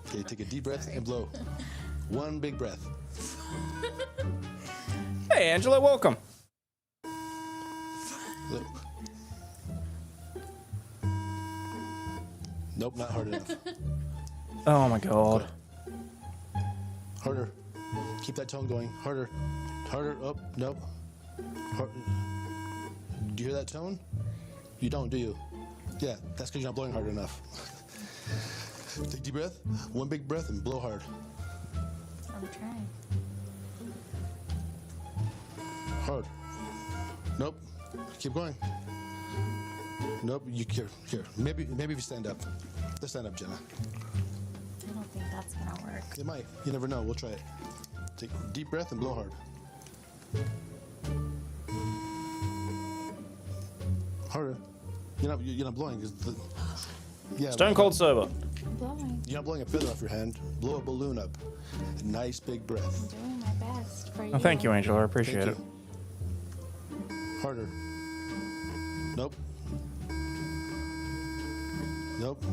Okay, take a deep breath and blow. One big breath. Hey, Angela, welcome. Look. Nope, not hard enough. Oh my god. Harder. Keep that tone going. Harder. Harder. Up. Nope. Do you hear that tone? You don't, do you? Yeah, that's because you're not blowing hard enough. Take a deep breath. One big breath and blow hard. I'm trying. Hard. Nope. Keep going. Nope. Here. Maybe if you stand up. Let's stand up, Jenna. I don't think that's gonna work. It might. You never know. We'll try it. Take a deep breath and blow hard. Harder. You're not blowing. Yeah. Stone cold sober. I'm blowing. You're not blowing a feather off your hand. Blow a balloon up. A nice big breath. I'm doing my best for you. Oh, thank you, Angela. I appreciate it. Harder. Nope. Nope.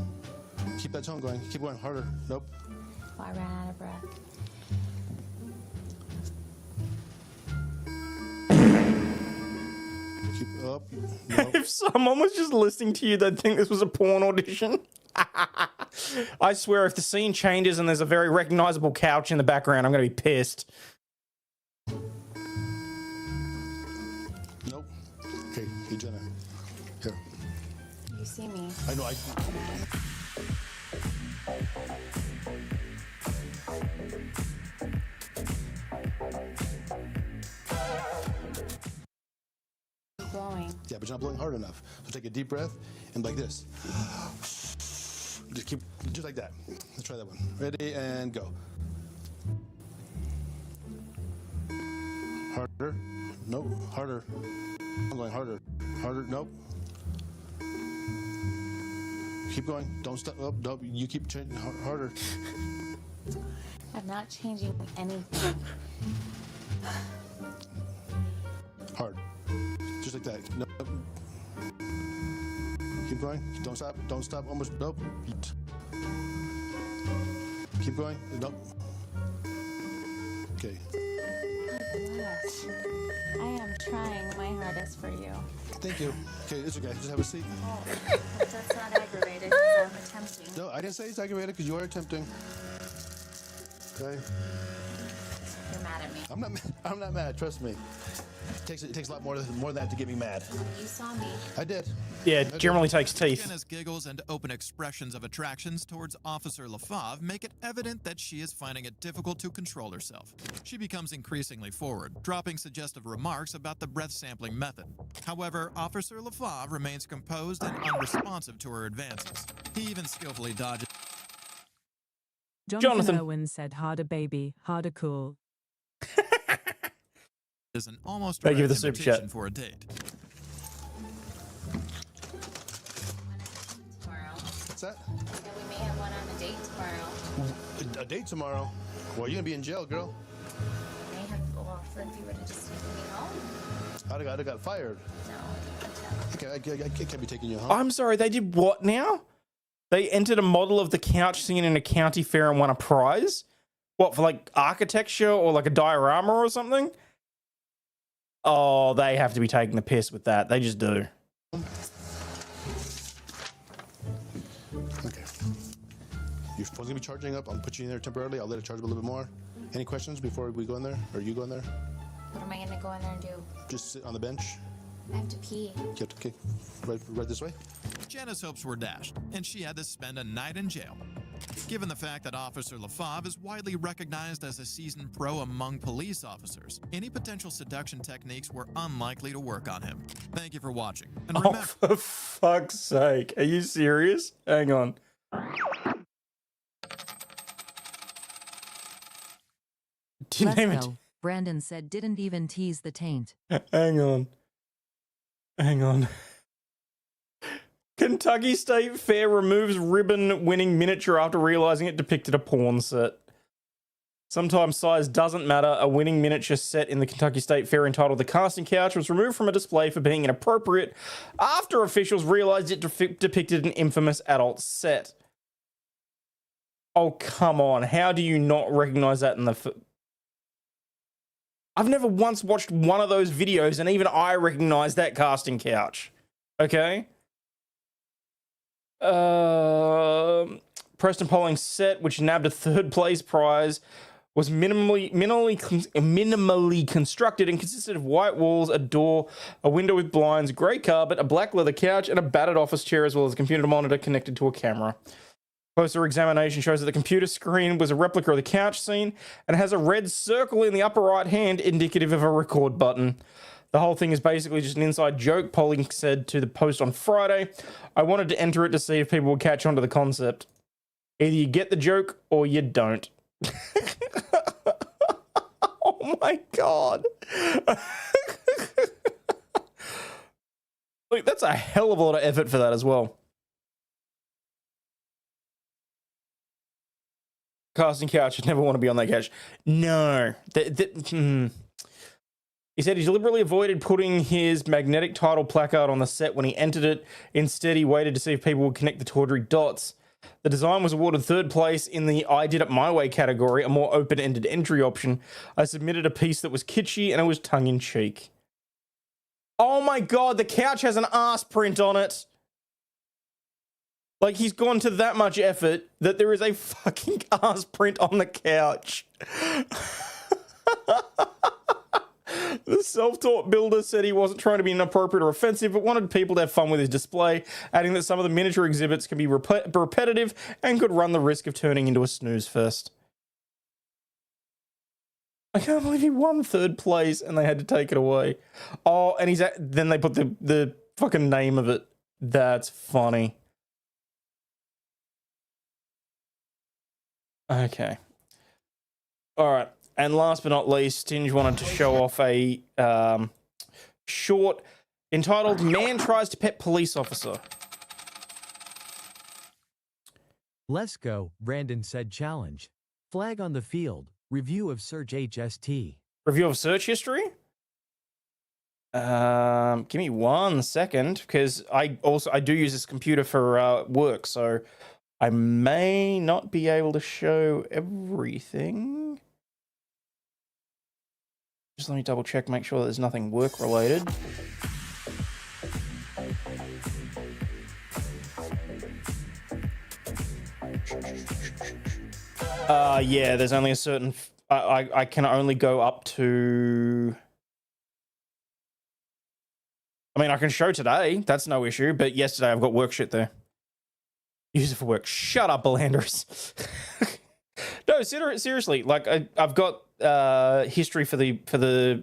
Keep that tone going. Keep going harder. Nope. Oh, I ran out of breath. Keep up. Nope. If someone was just listening to you, they'd think this was a porn audition. I swear, if the scene changes and there's a very recognizable couch in the background, I'm going to be pissed. Nope. Okay, hey, Jenna. Here. You see me. I know. Blowing. Yeah, but you're not blowing hard enough. So take a deep breath and like this. Just keep, just like that. Let's try that one. Ready and go. Harder. Nope. Harder. I'm going harder. Harder. Nope. Keep going. Don't stop. Oh, nope. You keep changing harder. I'm not changing anything. Hard. Just like that. Nope. Keep going. Don't stop. Don't stop. Almost. Nope. Keep going. Nope. Okay. Yes. I am trying my hardest for you. Thank you. Okay, it's okay. Just have a seat. Oh, that's not aggravated. I'm attempting. No, I didn't say it's aggravated because you are attempting. Okay. You're mad at me. I'm not mad. Trust me. It takes a lot more than that to get me mad. You saw me. I did. Yeah, it generally takes teeth. Jenna's giggles and open expressions of attractions towards Officer LaFave make it evident that she is finding it difficult to control herself. She becomes increasingly forward, dropping suggestive remarks about the breath sampling method. However, Officer LaFave remains composed and unresponsive to her advances. He even skillfully dodges. Jonathan Owen said, "Harder, baby, harder, cool." Is an almost Thank you for direct the super invitation chat. for a date. What's that? Yeah, we may have one on a date tomorrow. A date tomorrow? Well, you're gonna be in jail, girl. I may have to go off if you were to just take me home. I'd have got fired. No. Okay, I can't be taking you home. I'm sorry, they did what now? They entered a model of the couch scene in a county fair and won a prize? What, for like architecture or like a diorama or something? Oh, they have to be taking the piss with that. They just do. Okay. You're supposed to be charging up. I'll put you in there temporarily. I'll let it charge up a little bit more. Any questions before we go in there? Or you go in there? What am I going to go in there and do? Just sit on the bench. I have to pee. You have to kick right this way. Jenna's hopes were dashed, and she had to spend a night in jail. Given the fact that Officer LaFave is widely recognized as a seasoned pro among police officers, any potential seduction techniques were unlikely to work on him. Thank you for watching. And Oh, remember, for fuck's sake. Are you serious? Hang on. Didn't Let's even... go. Brandon said, "Didn't even tease the taint." Hang on. Hang on. Kentucky State Fair removes ribbon-winning miniature after realizing it depicted a porn set. Sometimes size doesn't matter. A winning miniature set in the Kentucky State Fair entitled The Casting Couch was removed from a display for being inappropriate after officials realized it depicted an infamous adult set. Oh, come on. How do you not recognize that in the... I've never once watched one of those videos, and even I recognize that casting couch. Okay? Preston Polling's set, which nabbed a third place prize, was minimally constructed and consisted of white walls, a door, a window with blinds, grey carpet, a black leather couch, and a battered office chair, as well as a computer monitor connected to a camera. Closer examination shows that the computer screen was a replica of the couch scene and has a red circle in the upper right hand indicative of a record button. The whole thing is basically just an inside joke, Polling said to the Post on Friday. I wanted to enter it to see if people would catch on to the concept. Either you get the joke or you don't. Oh my God. Look, that's a hell of a lot of effort for that as well. Casting couch, I'd never want to be on that couch. No. He said he deliberately avoided putting his magnetic title placard on the set when he entered it. Instead, he waited to see if people would connect the tawdry dots. The design was awarded third place in the I Did It My Way category, a more open-ended entry option. I submitted a piece that was kitschy and it was tongue-in-cheek. Oh my god, the couch has an ass print on it. Like, he's gone to that much effort that there is a fucking ass print on the couch. The self-taught builder said he wasn't trying to be inappropriate or offensive, but wanted people to have fun with his display, adding that some of the miniature exhibits can be repetitive and could run the risk of turning into a snooze fest. I can't believe he won third place and they had to take it away. Oh, and then they put the fucking name of it. That's funny. Okay. All right. And last but not least, Tinge wanted to show off a short entitled Man Tries to Pet Police Officer. Let's go, Brandon said challenge. Flag on the field. Review of search HST. Review of search history? Give me 1 second, because I do use this computer for work, so I may not be able to show everything. Just let me double check, make sure there's nothing work related. Yeah, there's only a certain... I can only go up to... I mean, I can show today. That's no issue. But yesterday, I've got work shit there. Use it for work. Shut up, Belandris. No, seriously. Like, I've got history for the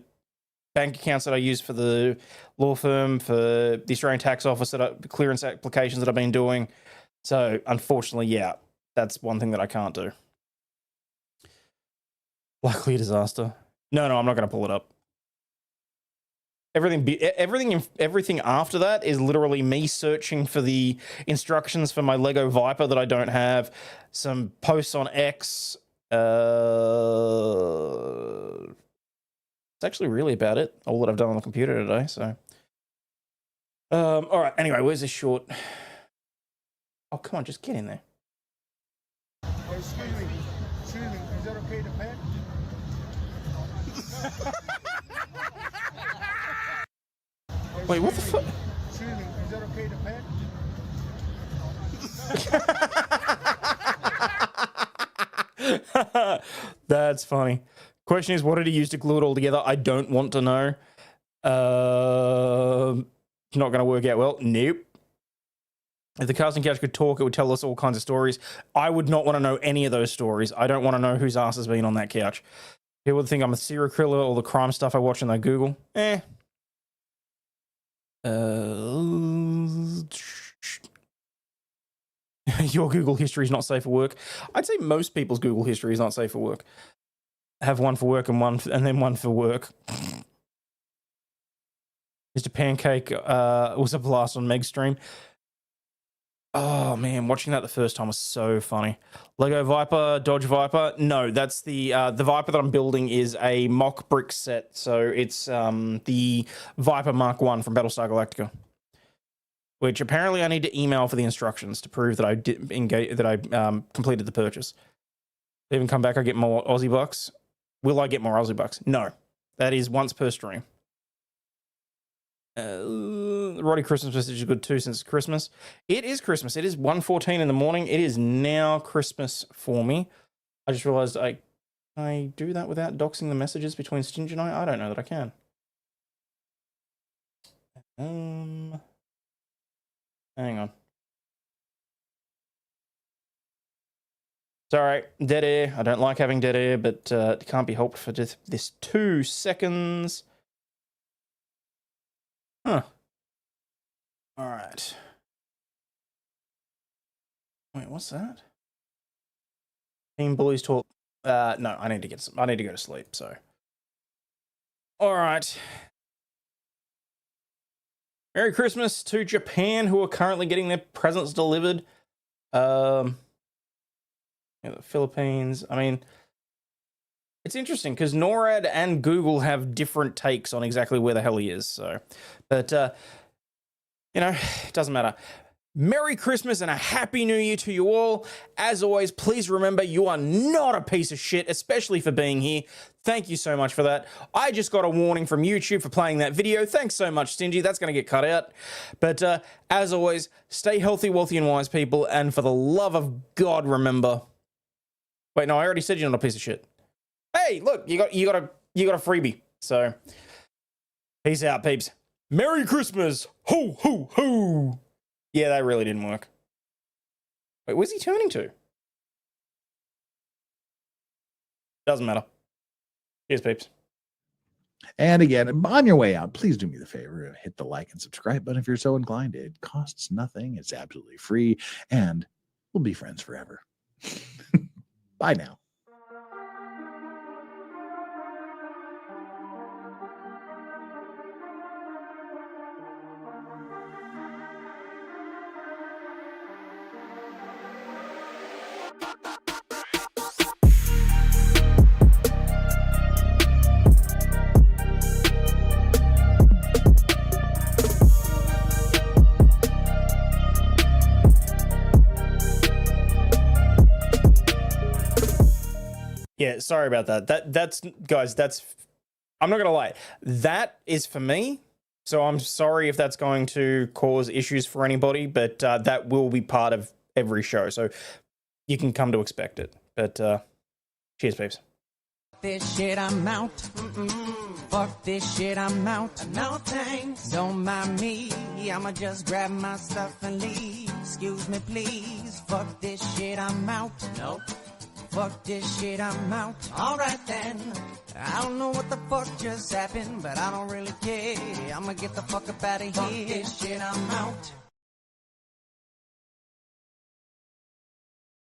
bank accounts that I use for the law firm, for the Australian Tax Office, clearance applications that I've been doing. So, unfortunately, yeah, that's one thing that I can't do. Likely a disaster. No, I'm not going to pull it up. Everything after that is literally me searching for the instructions for my Lego Viper that I don't have. Some posts on X. It's actually really about it. All that I've done on the computer today. So, all right. Anyway, where's this short? Oh, come on, just get in there. Excuse me. Is that okay to pet? Wait, what the fuck? Excuse me, is that okay to pet? That's funny. Question is, what did he use to glue it all together? I don't want to know. Not going to work out well. Nope. If the casting couch could talk, it would tell us all kinds of stories. I would not want to know any of those stories. I don't want to know whose ass has been on that couch. People would think I'm a serial killer, all the crime stuff I watch on Google. Your Google history is not safe for work. I'd say most people's Google history is not safe for work. Have one for work and then one for work. Mr. Pancake was a blast on Meg's stream. Oh man, watching that the first time was so funny. Lego Viper, Dodge Viper. No, that's the Viper that I'm building is a mock brick set. So it's the Viper Mark 1 from Battlestar Galactica. Which apparently I need to email for the instructions to prove that I did engage, that I completed the purchase. Even come back, I get more Aussie bucks. Will I get more Aussie bucks? No. That is once per stream. Roddy Christmas message is good too since it's Christmas. It is Christmas. It is 1:14 in the morning. It is now Christmas for me. I just realized I do that without doxing the messages between Stinge and I? I don't know that I can. Hang on. Sorry, dead air. I don't like having dead air, but it can't be helped for just this 2 seconds. Huh. All right. Wait, what's that? Team bullies talk. No, I need to go to sleep. So. All right. Merry Christmas to Japan, who are currently getting their presents delivered. The Philippines. I mean, it's interesting because NORAD and Google have different takes on exactly where the hell he is. So, but it doesn't matter. Merry Christmas and a Happy New Year to you all. As always, please remember you are not a piece of shit, especially for being here. Thank you so much for that. I just got a warning from YouTube for playing that video. Thanks so much, Stingy. That's going to get cut out. But as always, stay healthy, wealthy, and wise, people. And for the love of God, remember... Wait, no, I already said you're not a piece of shit. Hey, look, you got a freebie. So, peace out, peeps. Merry Christmas. Ho, ho, ho. Yeah, that really didn't work. Wait, where's he turning to? Doesn't matter. Cheers, peeps. And again, on your way out, please do me the favor, hit the like and subscribe button if you're so inclined. It costs nothing. It's absolutely free, and we'll be friends forever. Bye now. Yeah, sorry about that. That's guys, I'm not gonna lie. That is for me. So I'm sorry if that's going to cause issues for anybody, but that will be part of every show. So you can come to expect it. But cheers, peeps. This shit, I'm out. Fuck this shit, I'm out. No thanks. Don't mind me. I'ma just grab my stuff and leave. Excuse me, please. Fuck this shit, I'm out. Nope. Fuck this shit, I'm out. Alright then. I don't know what the fuck just happened, but I don't really care. I'ma get the fuck up out of here. Fuck this shit, I'm out.